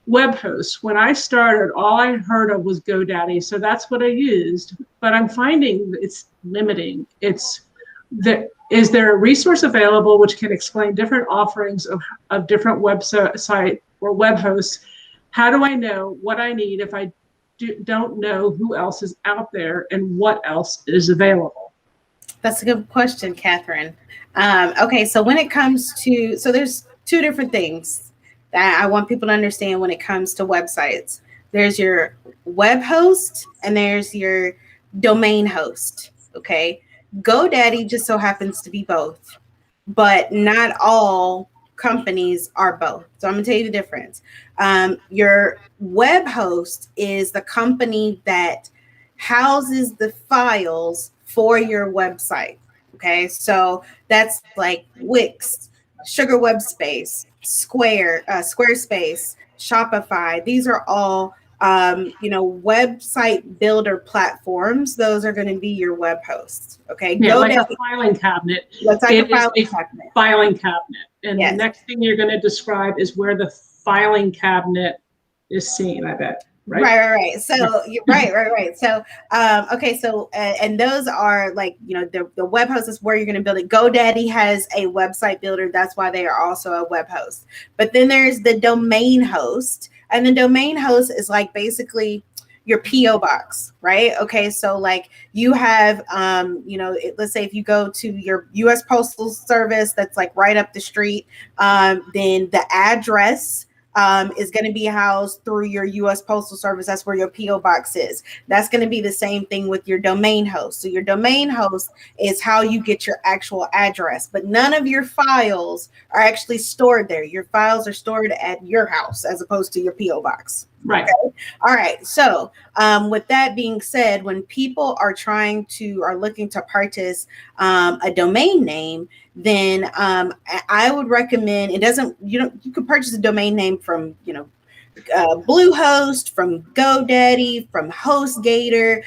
Web hosts. When I started, all I heard of was GoDaddy, so that's what I used. But I'm finding it's limiting. Is there a resource available which can explain different offerings of different website or web hosts? How do I know what I need if I don't know who else is out there and what else is available? That's a good question, Catherine. Okay, so when it comes to, there's 2 different things that I want people to understand when it comes to websites. There's your web host and there's your domain host. Okay. GoDaddy just so happens to be both, but not all companies are both. So I'm going to tell you the difference. Your web host is the company that houses the files for your website. Okay. So that's like Wix, Sugar Web Space, Squarespace, Shopify. These are all website builder platforms. Those are going to be your web hosts. Okay. Yeah, like a filing cabinet. Looks like a filing cabinet. And yes. The next thing you're going to describe is where the filing cabinet is seen, I bet. Right. So right. So, okay. So, and those are like, the web host is where you're going to build it. GoDaddy has a website builder. That's why they are also a web host. But then there's the domain host, and the domain host is like basically your PO box, right? Okay, so like you have, let's say if you go to your U.S. Postal Service, that's like right up the street, then the address is going to be housed through your U.S. Postal Service. That's where your PO box is. That's going to be the same thing with your domain host. So your domain host is how you get your actual address, but none of your files are actually stored there. Your files are stored at your house as opposed to your PO box. Right. Okay. All right. So with that being said, when people are looking to purchase a domain name, then I would recommend you can purchase a domain name from, Bluehost, from GoDaddy, from HostGator.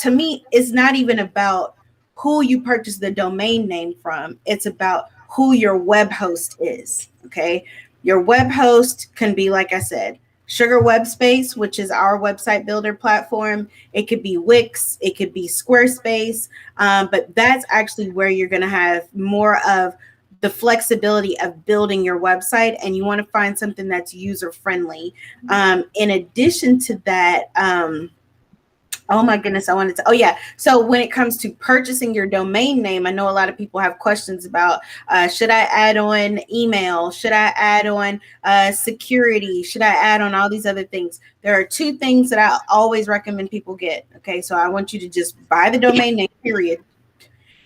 To me, it's not even about who you purchase the domain name from. It's about who your web host is. Okay. Your web host can be, like I said, Sugar Web Space, which is our website builder platform. It could be Wix, it could be Squarespace, but that's actually where you're going to have more of the flexibility of building your website, and you want to find something that's user friendly. In addition to that, oh my goodness, so when it comes to purchasing your domain name, I know a lot of people have questions about, should I add on email? Should I add on security? Should I add on all these other things? There are two things that I always recommend people get. Okay, so I want you to just buy the domain name, period.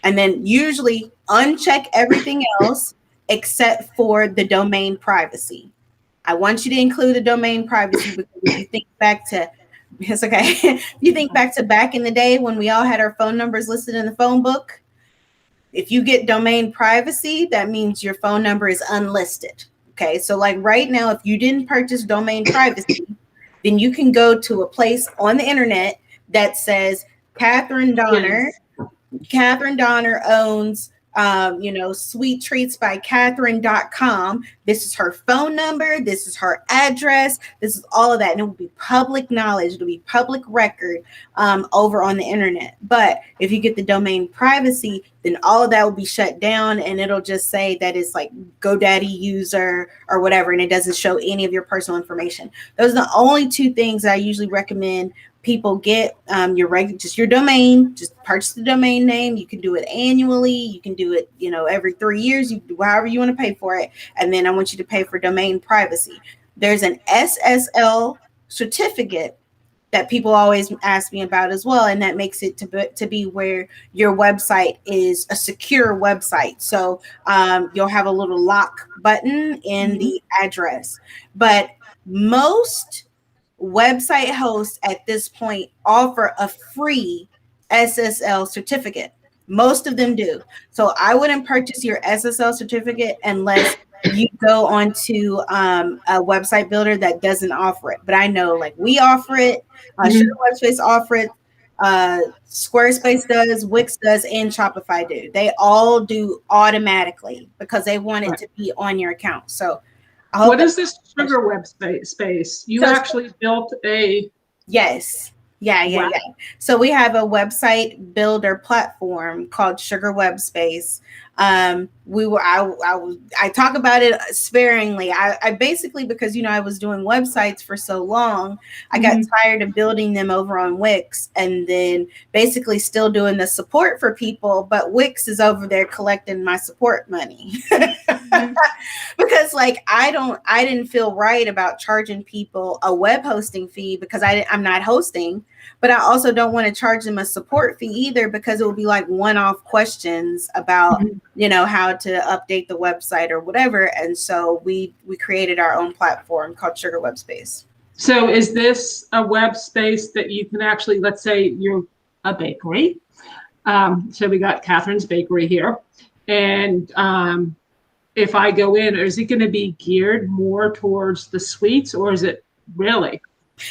And then usually uncheck everything else except for the domain privacy. I want you to include the domain privacy because if you think back to, it's okay. You think back in the day when we all had our phone numbers listed in the phone book. If you get domain privacy, that means your phone number is unlisted. Okay. So like right now, if you didn't purchase domain privacy, then you can go to a place on the internet that says Catherine Donner. Yes. Catherine Donner owns, Sweet Treats by Catherine.com. This is her phone number. This is her address. This is all of that. And it will be public knowledge. It'll be public record over on the internet. But if you get the domain privacy, then all of that will be shut down and it'll just say that it's like GoDaddy user or whatever. And it doesn't show any of your personal information. Those are the only two things I usually recommend people get. Just your domain, just purchase the domain name. You can do it annually. You can do it, every 3 years, however you want to pay for it. And then I want you to pay for domain privacy. There's an SSL certificate that people always ask me about as well. And that makes it to be where your website is a secure website. So you'll have a little lock button in the address. But most website hosts at this point offer a free SSL certificate. Most of them do. So I wouldn't purchase your SSL certificate unless you go onto a website builder that doesn't offer it. But I know like we offer it, Sugar Webspace offer it, Squarespace does, Wix does, and Shopify do. They all do automatically because they want it to be on your account. So what is this Sugar Web space? You actually built a... Yes. Yeah. So we have a website builder platform called Sugar Web Space. I talk about it sparingly. I basically, because I was doing websites for so long, I got tired of building them over on Wix and then basically still doing the support for people, but Wix is over there collecting my support money. Because like I didn't feel right about charging people a web hosting fee because I'm not hosting, but I also don't want to charge them a support fee either because it will be like one-off questions about how to update the website or whatever. And so we created our own platform called Sugar Web Space. So is this a web space that you can actually, let's say you're a bakery. So we got Catherine's Bakery here. And if I go in, is it going to be geared more towards the sweets or is it really?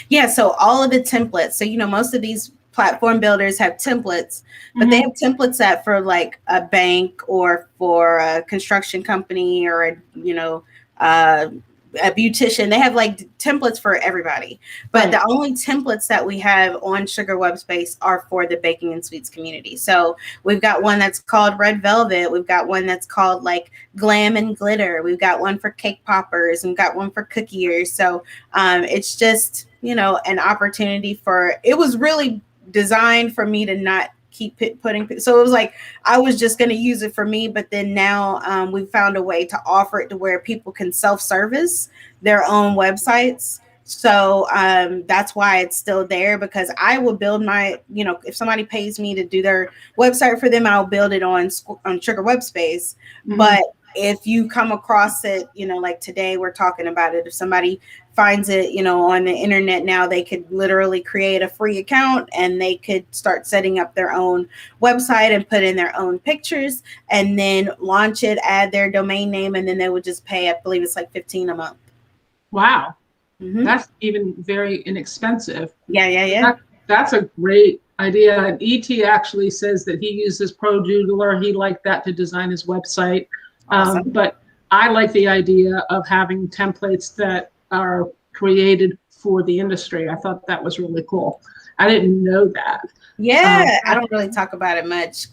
Yeah, so all of the templates. So, most of these platform builders have templates, but they have templates that for like a bank or for a construction company or a beautician. They have like templates for everybody. But the only templates that we have on Sugar Web Space are for the baking and sweets community. So we've got one that's called Red Velvet. We've got one that's called like Glam and Glitter. We've got one for cake poppers and got one for cookiers. So it's just an opportunity for, it was really designed for me to not keep putting, so it was like I was just going to use it for me, but then now we found a way to offer it to where people can self-service their own websites. So that's why it's still there, because I will build my, if somebody pays me to do their website for them, I'll build it on Sugar Web Space. Mhm. But if you come across it, like today we're talking about it, if somebody finds it, on the internet now, they could literally create a free account and they could start setting up their own website and put in their own pictures and then launch it, add their domain name, and then they would just pay, I believe it's like $15 a month. Wow. Mm-hmm. That's even very inexpensive. Yeah. That's a great idea. And ET actually says that he uses Pro Doodler. He liked that to design his website. Awesome. But I like the idea of having templates that are created for the industry. I thought that was really cool. I didn't know that. Yeah, I don't really talk about it much.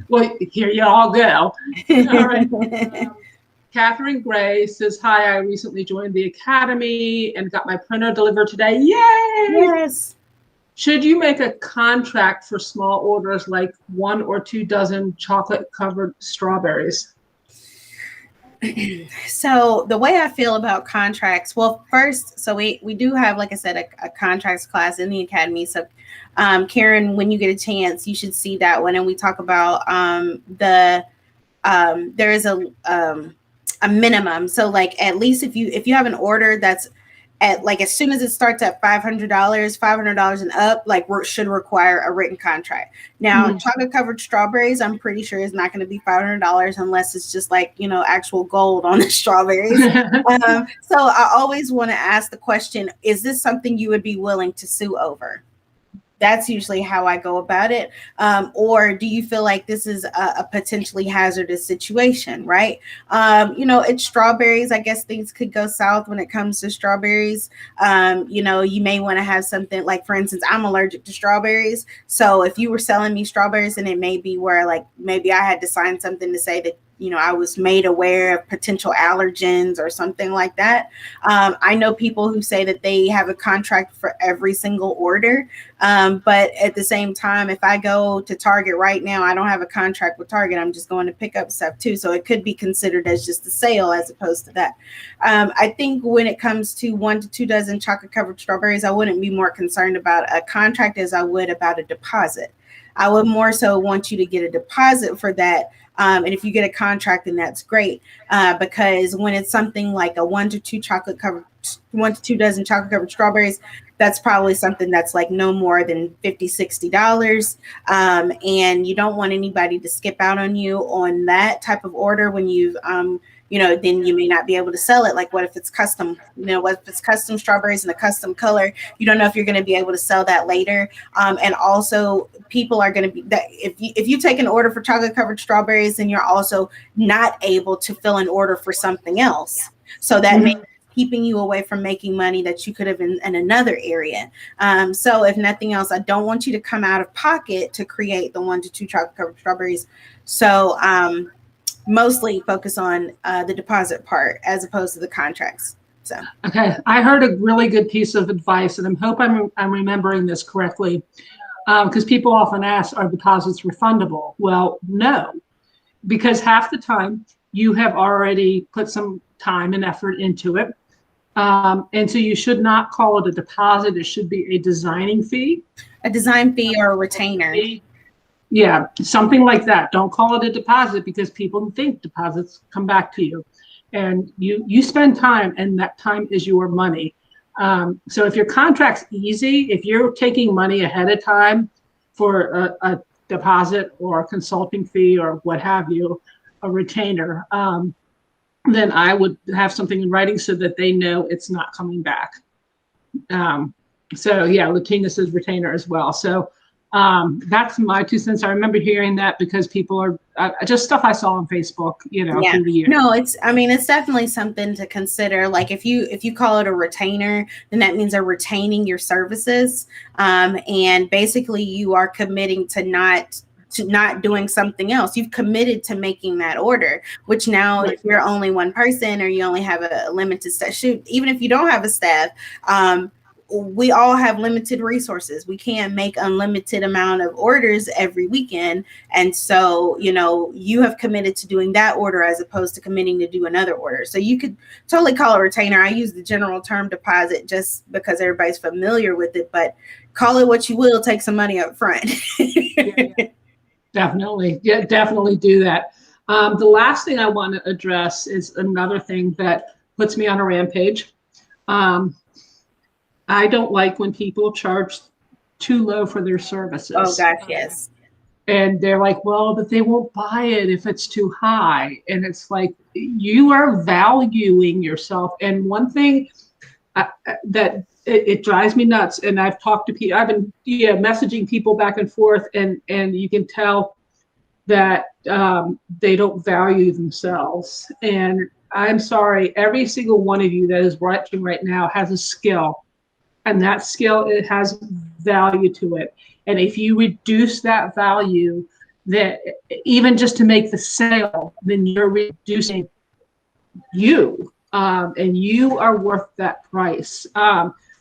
well, here you all go. All right. Catherine Gray says, hi, I recently joined the Academy and got my printer delivered today. Yay! Yes. Should you make a contract for small orders like 1 or 2 dozen chocolate-covered strawberries? So the way I feel about contracts, well, first, so we do have, like I said, a contracts class in the Academy. So Karen, when you get a chance, you should see that one. And we talk about there is a minimum. So like, at least if you have an order that's at, like, as soon as it starts at $500 and up, like, should require a written contract. Now, chocolate covered strawberries, I'm pretty sure is not going to be $500 unless it's just like, actual gold on the strawberries. So I always want to ask the question, is this something you would be willing to sue over? That's usually how I go about it. Or do you feel like this is a potentially hazardous situation, right? It's strawberries. I guess things could go south when it comes to strawberries. You may want to have something like, for instance, I'm allergic to strawberries. So if you were selling me strawberries, and it may be where, like, maybe I had to sign something to say that, I was made aware of potential allergens or something like that. I know people who say that they have a contract for every single order. But at the same time, if I go to Target right now, I don't have a contract with Target. I'm just going to pick up stuff too. So it could be considered as just a sale as opposed to that. I think when it comes to 1 to 2 dozen chocolate covered strawberries, I wouldn't be more concerned about a contract as I would about a deposit. I would more so want you to get a deposit for that. And if you get a contract, then that's great. Because when it's something like a 1 to 2 dozen chocolate covered strawberries, that's probably something that's like no more than $50-$60. And you don't want anybody to skip out on you on that type of order when you've, then you may not be able to sell it. Like, what if it's custom? What if it's custom strawberries in a custom color? You don't know if you're going to be able to sell that later. And also, people are going to be that if you take an order for chocolate covered strawberries, then you're also not able to fill an order for something else. So that may keeping you away from making money that you could have in another area. So if nothing else, I don't want you to come out of pocket to create the 1 to 2 chocolate covered strawberries. So mostly focus on the deposit part as opposed to the contracts. So okay, I heard a really good piece of advice, and I hope I'm remembering this correctly, because people often ask, are deposits refundable? Well, no, because half the time you have already put some time and effort into it. And so you should not call it a deposit. It should be a designing fee. A design fee or a retainer. Yeah, something like that. Don't call it a deposit, because people think deposits come back to you. And you spend time, and that time is your money. So if your contract's easy, if you're taking money ahead of time for a deposit or a consulting fee or what have you, a retainer, then I would have something in writing so that they know it's not coming back. So yeah, Latina says retainer as well. So that's my 2 cents. I remember hearing that because people are just stuff I saw on Facebook, through the years. No, it's definitely something to consider. Like, if you call it a retainer, then that means they're retaining your services. And basically you are committing to not to not doing something else. You've committed to making that order, which now if you're only one person or you only have a limited staff, even if you don't have a staff, we all have limited resources. We can't make unlimited amount of orders every weekend. And so, you have committed to doing that order as opposed to committing to do another order. So you could totally call it retainer. I use the general term deposit just because everybody's familiar with it, but call it what you will, take some money up front. Yeah. Definitely. Yeah, definitely do that. The last thing I want to address is another thing that puts me on a rampage. I don't like when people charge too low for their services. Oh gosh, yes. And they're like, well, but they won't buy it if it's too high. And it's like, you are valuing yourself. And one thing that it drives me nuts, and I've talked to people, I've been messaging people back and forth, and you can tell that they don't value themselves. And I'm sorry, every single one of you that is watching right now has a skill. And that skill, it has value to it. And if you reduce that value, that even just to make the sale, then you're reducing you, and you are worth that price.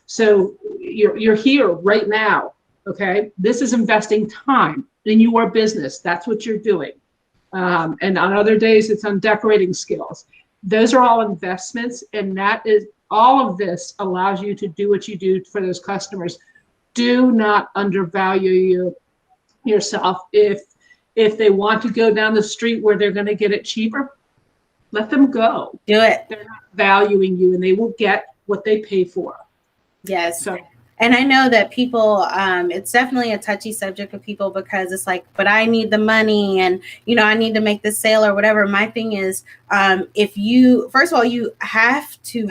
So you're here right now. Okay, this is investing time in your business. That's what you're doing. And on other days, it's on decorating skills. Those are all investments, and that is. All of this allows you to do what you do for those customers. Do not undervalue yourself. If they want to go down the street where they're going to get it cheaper, let them go. Do it. They're not valuing you, and they will get what they pay for. Yes. So, and I know that people, it's definitely a touchy subject with people because it's like, but I need the money and, I need to make the sale or whatever. My thing is, if you, first of all, you have to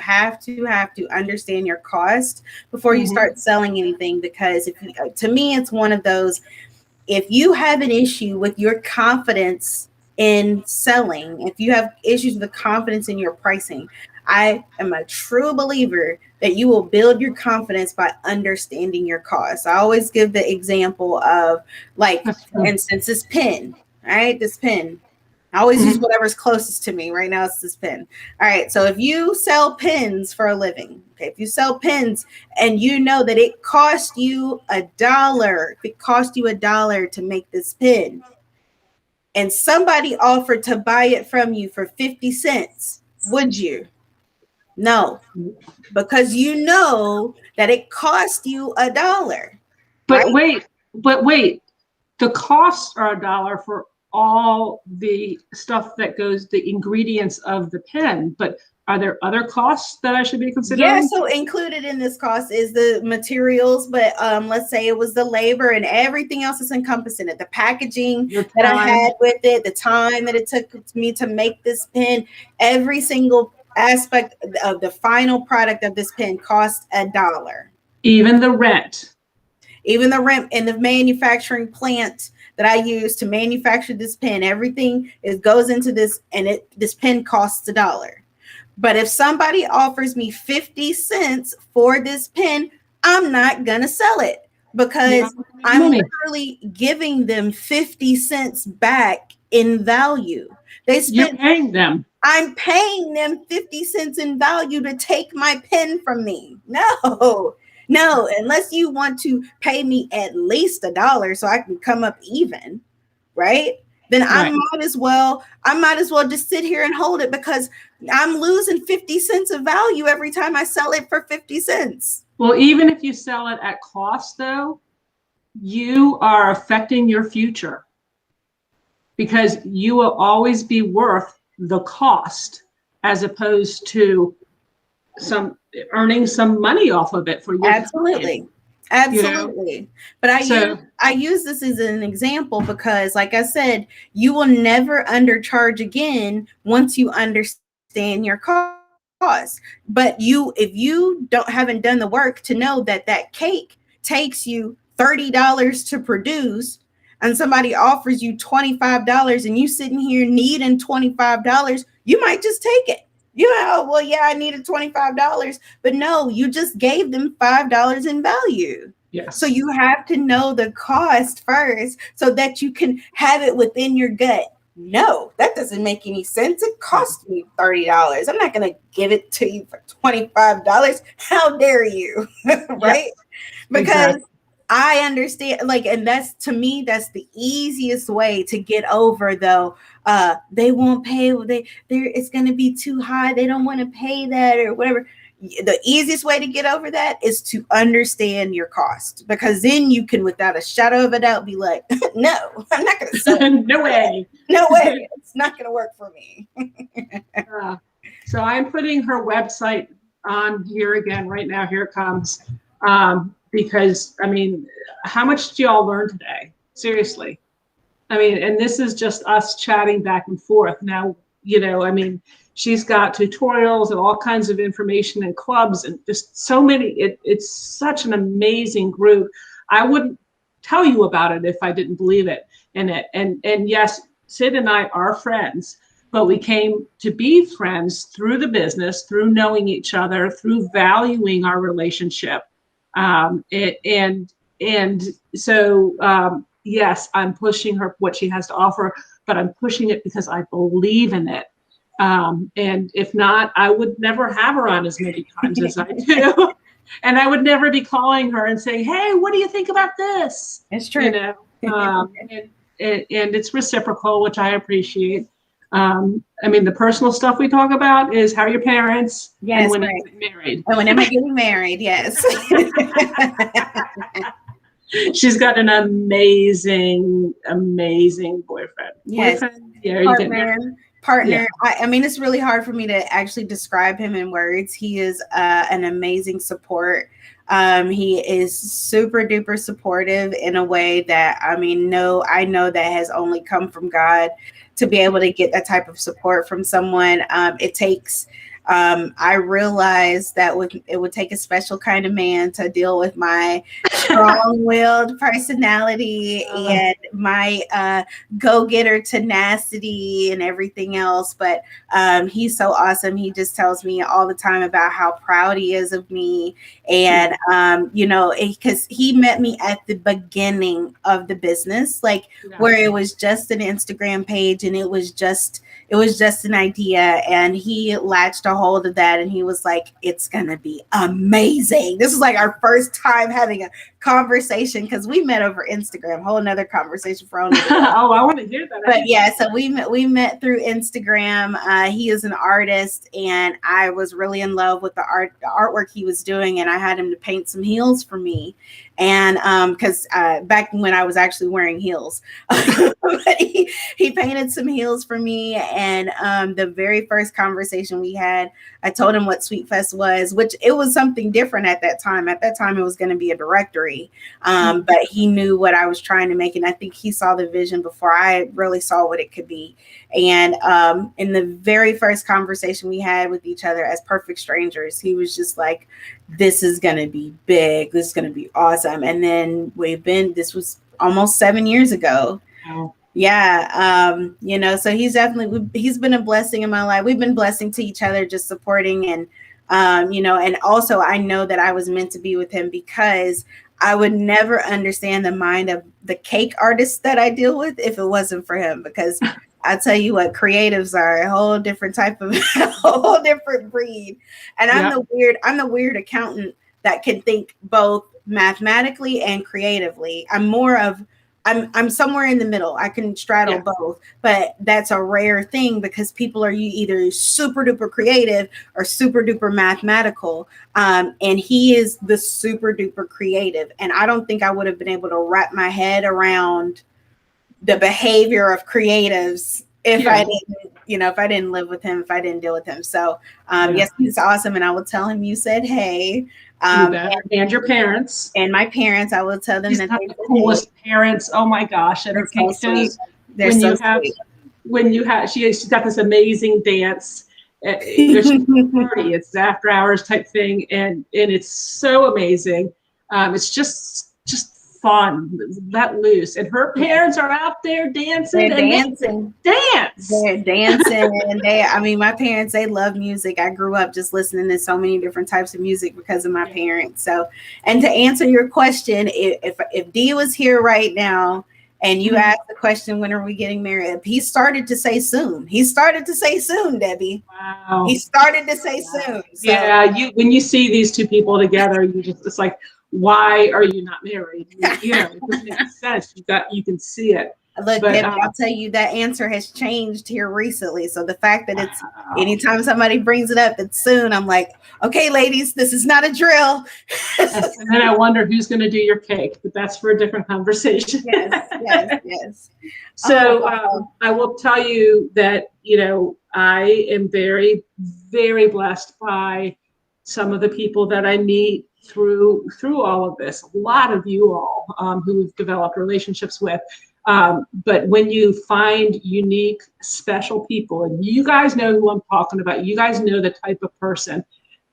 understand your cost before you start selling anything, because to me, it's one of those, if you have an issue with your confidence in selling, if you have issues with the confidence in your pricing, I am a true believer that you will build your confidence by understanding your costs. I always give the example of, like, for instance, this pen, right? This pen. I always use whatever's closest to me. Right now, it's this pen. All right. So if you sell pens for a living, okay, if you sell pens and you know that it cost you $1, if it cost you $1 to make this pen, and somebody offered to buy it from you for 50 cents, would you? No, because you know that it cost you $1. but right? wait, the costs are $1 for all the stuff that goes, the ingredients of the pen. But are there other costs that I should be considering? Yeah, so included in this cost is the materials, but let's say it was the labor and everything else is encompassed in it. The packaging that I had with it, the time that it took me to make this pen, every single aspect of the final product of this pen cost $1. Even the rent in the manufacturing plant that I use to manufacture this pen, everything goes into this, and this pen costs $1. But if somebody offers me 50 cents for this pen, I'm not gonna sell it, because I'm literally giving them 50 cents back in value. You're paying them. I'm paying them 50 cents in value to take my pen from me. No, unless you want to pay me at least $1 so I can come up even, right? Then I might as well just sit here and hold it, because I'm losing 50 cents of value every time I sell it for 50 cents. Well, even if you sell it at cost, though, you are affecting your future, because you will always be worth the cost as opposed to earning some money off of it for your Absolutely. But I use this as an example because, like I said, you will never undercharge again once you understand your cost. But if you haven't done the work to know that cake takes you $30 to produce, and somebody offers you $25 and you sitting here needing $25, you might just take it. I needed $25, but no, you just gave them $5 in value. Yes. So you have to know the cost first so that you can have it within your gut. No, that doesn't make any sense. It cost me $30. I'm not going to give it to you for $25. How dare you? Right? Yes, Because exactly. I understand, like, and that's, to me, that's the easiest way to get over, though. They won't pay, they're it's going to be too high, they don't want to pay that or whatever. The easiest way to get over that is to understand your cost, because then you can, without a shadow of a doubt, be like, no, I'm not going to sell it. No way. No way, it's not going to work for me. So I'm putting her website on here again right now. Here it comes. Because, I mean, how much did you all learn today? Seriously. I mean, and this is just us chatting back and forth. Now, I mean, she's got tutorials and all kinds of information and clubs and just so many. It's such an amazing group. I wouldn't tell you about it if I didn't believe it in it. And yes, Sid and I are friends, but we came to be friends through the business, through knowing each other, through valuing our relationship. And so yes, I'm pushing her what she has to offer, but I'm pushing it because I believe in it. And if not, I would never have her on as many times as I do. And I would never be calling her and saying, hey, what do you think about this? It's true. And it's reciprocal, which I appreciate. I mean, the personal stuff we talk about is how are your parents, Yes, and when right. you get married. And when am I getting married? Yes. She's got an amazing, amazing boyfriend. Yes. Yeah, you getting married? Partner. Yeah. I mean, it's really hard for me to actually describe him in words. He is an amazing support. He is super duper supportive in a way that, I mean, I know that has only come from God. To be able to get that type of support from someone, it takes. I realize that it would take a special kind of man to deal with my strong-willed personality and my go-getter tenacity and everything else. But he's so awesome. He just tells me all the time about how proud he is of me. And, because he met me at the beginning of the business, like where it was just an Instagram page and it was just an idea, and he latched a hold of that and he was like, it's gonna be amazing. This is like our first time having a conversation, because we met over Instagram. Whole another conversation for only oh, I want to hear that. But yeah, so we met through Instagram. He is an artist, and I was really in love with the artwork he was doing, and I had him to paint some heels for me. And because back when I was actually wearing heels, but he painted some heels for me. And the very first conversation we had, I told him what Sweet Fest was, which it was something different at that time. At that time, it was going to be a directory, but he knew what I was trying to make, and I think he saw the vision before I really saw what it could be. And in the very first conversation we had with each other as perfect strangers, he was just like, this is going to be big. This is going to be awesome. And then this was almost 7 years ago. Wow. Yeah. So he's been a blessing in my life. We've been blessing to each other, just supporting. And, and also I know that I was meant to be with him, because I would never understand the mind of the cake artists that I deal with if it wasn't for him. Because I tell you what, creatives are a whole different type of, a whole different breed. And I'm the weird accountant that can think both mathematically and creatively. I'm somewhere in the middle. I can straddle both, but that's a rare thing, because people are either super duper creative or super duper mathematical. And he is the super duper creative. And I don't think I would have been able to wrap my head around the behavior of creatives if I didn't live with him, if I didn't deal with him. So yes, he's awesome. And I will tell him you said, hey, and your parents and my parents, I will tell them She's that got the coolest parents. Oh my gosh! At her cake shows, she's got this amazing dance. There's a party. It's after hours type thing, and it's so amazing. It's just fun, let loose. And her parents are out there dancing They're and dancing. they dance. They're dancing. And I mean, my parents, they love music. I grew up just listening to so many different types of music because of my parents. So, and to answer your question, if Dee was here right now and you asked the question, when are we getting married? He started to say soon. He started to say soon, Debbie. Wow. He started to say soon. So. Yeah, when you see these two people together, it's like, why are you not married? You know, it doesn't make sense. You can see it. Look, But, Debbie, I'll tell you that answer has changed here recently. So the fact that it's anytime somebody brings it up, it's soon. I'm like, okay, ladies, this is not a drill. And then I wonder who's going to do your cake, but that's for a different conversation. Yes. So I will tell you that, you know, I am very, very blessed by some of the people that I meet through all of this. A lot of you all who we've developed relationships with. But when you find unique, special people, and you guys know who I'm talking about, you guys know the type of person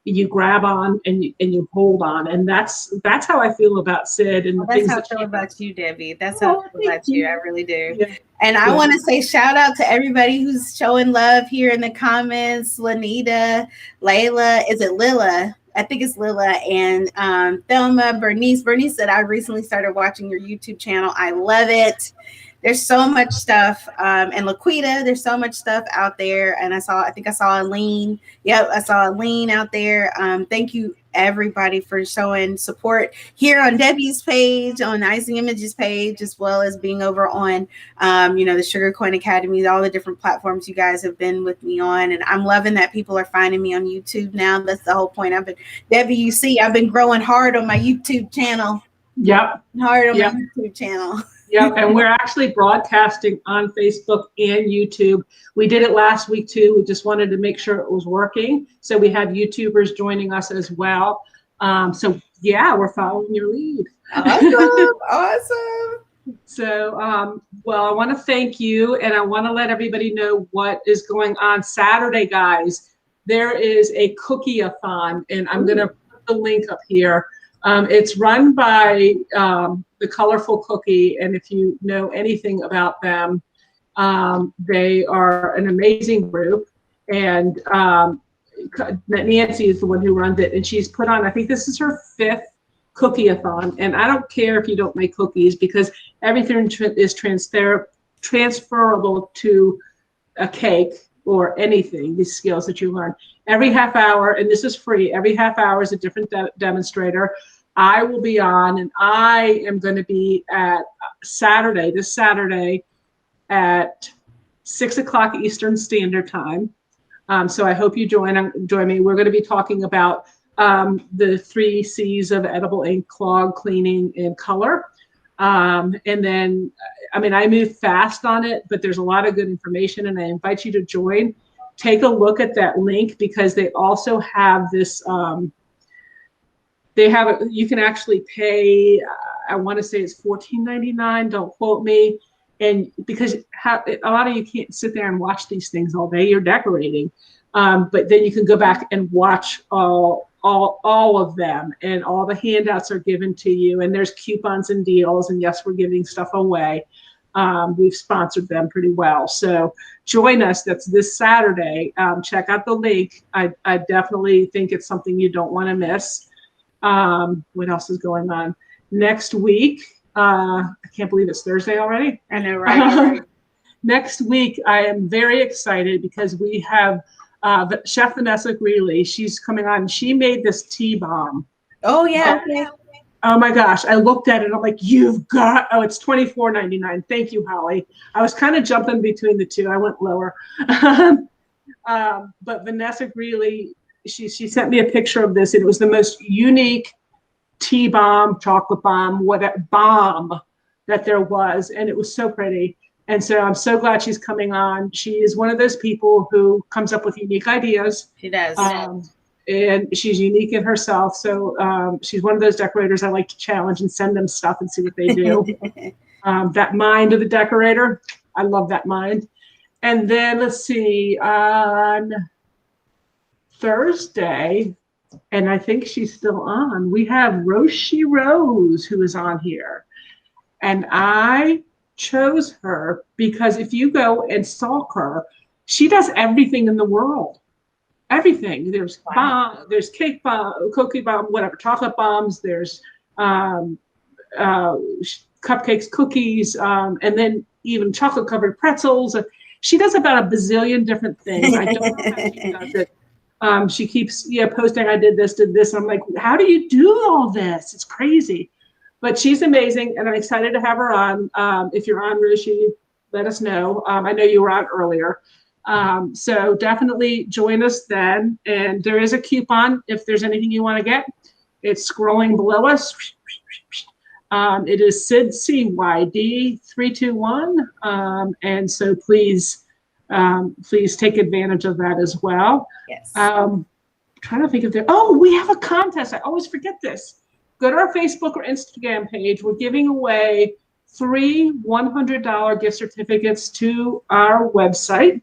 you grab on and you hold on, and that's how I feel about Sid. And that's how I feel about you, Debbie. That's how I feel about you. I really do. Yeah. And I want to say shout out to everybody who's showing love here in the comments. Lanita, Layla, is it Lila? I think it's Lila, and Thelma, Bernice. Bernice said, I recently started watching your YouTube channel. I love it. There's so much stuff. And Laquita, there's so much stuff out there. And I think I saw Aline. Yep, I saw Aline out there. Thank you, everybody, for showing support here on Debbie's page, on Icing Images page, as well as being over on, the Sugar Coin Academy, all the different platforms you guys have been with me on. And I'm loving that people are finding me on YouTube now. That's the whole point. Debbie, you see, I've been growing hard on my YouTube channel. Yep. Hard on my YouTube channel. Yep, and we're actually broadcasting on Facebook and YouTube. We did it last week too. We just wanted to make sure it was working. So we have YouTubers joining us as well. So yeah, we're following your lead. Awesome. So, well, I want to thank you, and I want to let everybody know what is going on Saturday, guys. There is a cookie-a-thon, and I'm going to put the link up here. It's run by the Colorful Cookie, and if you know anything about them, they are an amazing group, and Nancy is the one who runs it, and she's put on, I think this is her 5th cookie-a-thon, and I don't care if you don't make cookies, because everything is transferable to a cake or anything, these skills that you learn. Every half hour, and this is free, every half hour is a different demonstrator. I will be on, and I am going to be at this Saturday at 6 o'clock Eastern Standard Time. So I hope you join me. We're going to be talking about the 3 C's of edible ink: clog, cleaning, and color. And then, I mean, I move fast on it, but there's a lot of good information, and I invite you to join. Take a look at that link, because they also have this, you can actually pay, I want to say it's $14.99, don't quote me. And because a lot of you can't sit there and watch these things all day, you're decorating. But then you can go back and watch all of them, and all the handouts are given to you, and there's coupons and deals, and yes, we're giving stuff away. We've sponsored them pretty well. So join us. That's this Saturday. Check out the link. I definitely think it's something you don't want to miss. What else is going on? Next week, I can't believe it's Thursday already. I know, right? Next week, I am very excited because we have Chef Vanessa Greeley. She's coming on. She made this tea bomb. Oh, yeah. Oh my gosh, I looked at it. I'm like, it's $24.99. Thank you, Holly. I was kind of jumping between the two. I went lower. But Vanessa Greeley, she sent me a picture of this, and it was the most unique tea bomb, chocolate bomb, bomb that there was. And it was so pretty. And so I'm so glad she's coming on. She is one of those people who comes up with unique ideas. She does. And she's unique in herself. So she's one of those decorators I like to challenge and send them stuff and see what they do. That mind of the decorator, I love that mind. And then let's see, on Thursday, and I think she's still on, we have Roshi Rose, who is on here. And I chose her because if you go and stalk her, she does everything in the world. Everything. There's there's cake bomb, cookie bomb, whatever, chocolate bombs. There's um, cupcakes, cookies, and then even chocolate covered pretzels. She does about a bazillion different things. I don't know how she does it. She keeps posting, I did this. And I'm like, how do you do all this? It's crazy. But she's amazing, and I'm excited to have her on. If you're on, Rishi, let us know. I know you were on earlier. So definitely join us then. And there is a coupon if there's anything you want to get. It's scrolling below us. It is CYD 321. And so please take advantage of that as well. Yes. Trying to think of we have a contest. I always forget this. Go to our Facebook or Instagram page. We're giving away 3 $100 gift certificates to our website.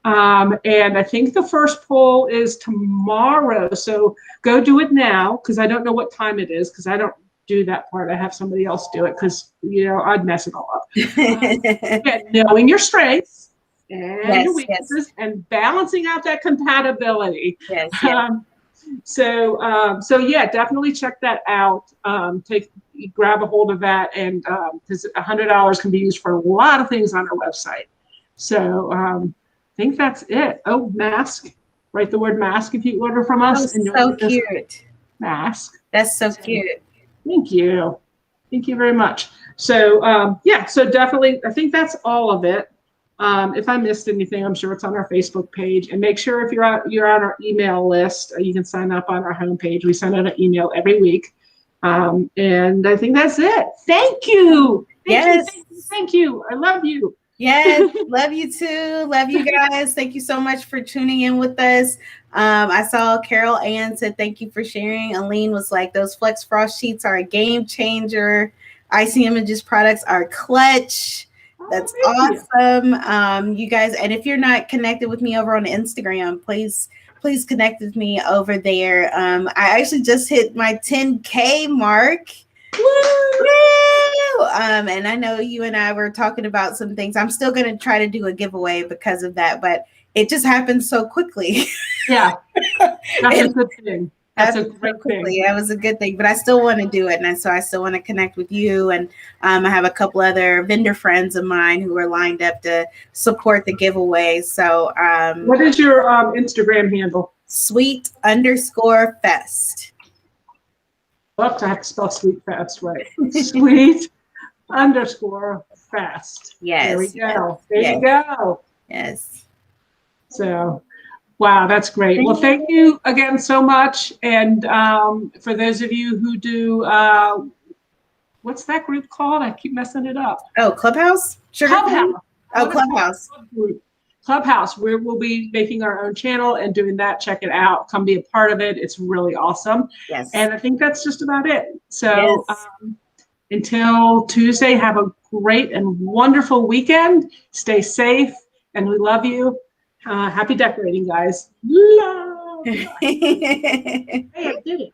And I think the first poll is tomorrow. So go do it now, because I don't know what time it is, because I don't do that part. I have somebody else do it, because I'd mess it all up. Knowing your strengths and your weaknesses and balancing out that compatibility. Yes. So yeah, definitely check that out. Grab a hold of that, and because $100 can be used for a lot of things on our website. So I think that's it. Oh, mask. Write the word mask if you order from us. Oh, so cute. Mask. That's so cute. Thank you. Thank you very much. So so definitely, I think that's all of it. If I missed anything, I'm sure it's on our Facebook page. And make sure if you're on our email list, you can sign up on our homepage. We send out an email every week. And I think that's it. Thank you. Thank you. I love you. Yes, love you too. Love you guys. Thank you so much for tuning in with us. I saw Carol Ann said thank you for sharing. Aline was like, those Flex Frost sheets are a game changer. Icing Images products are clutch. That's awesome. You guys, and if you're not connected with me over on Instagram, please connect with me over there. I actually just hit my 10K mark. Woo! And I know you and I were talking about some things. I'm still going to try to do a giveaway because of that, but it just happened so quickly. Yeah, that's a good thing. That's a great thing. That was a good thing, but I still want to do it. And so I still want to connect with you. And I have a couple other vendor friends of mine who are lined up to support the giveaway. So what is your Instagram handle? Sweet_fest. Well, I have to spell sweet fast right. Sweet_fest. Yes. There we go. There you go. Yes. So, wow, that's great. Well, thank you again so much. And for those of you who do, what's that group called? I keep messing it up. Oh, Clubhouse? Clubhouse. Oh, Clubhouse. Clubhouse. We'll be making our own channel and doing that. Check it out. Come be a part of it. It's really awesome. Yes. And I think that's just about it. So until Tuesday, have a great and wonderful weekend. Stay safe, and we love you. Happy decorating, guys. Love. Hey, I did it.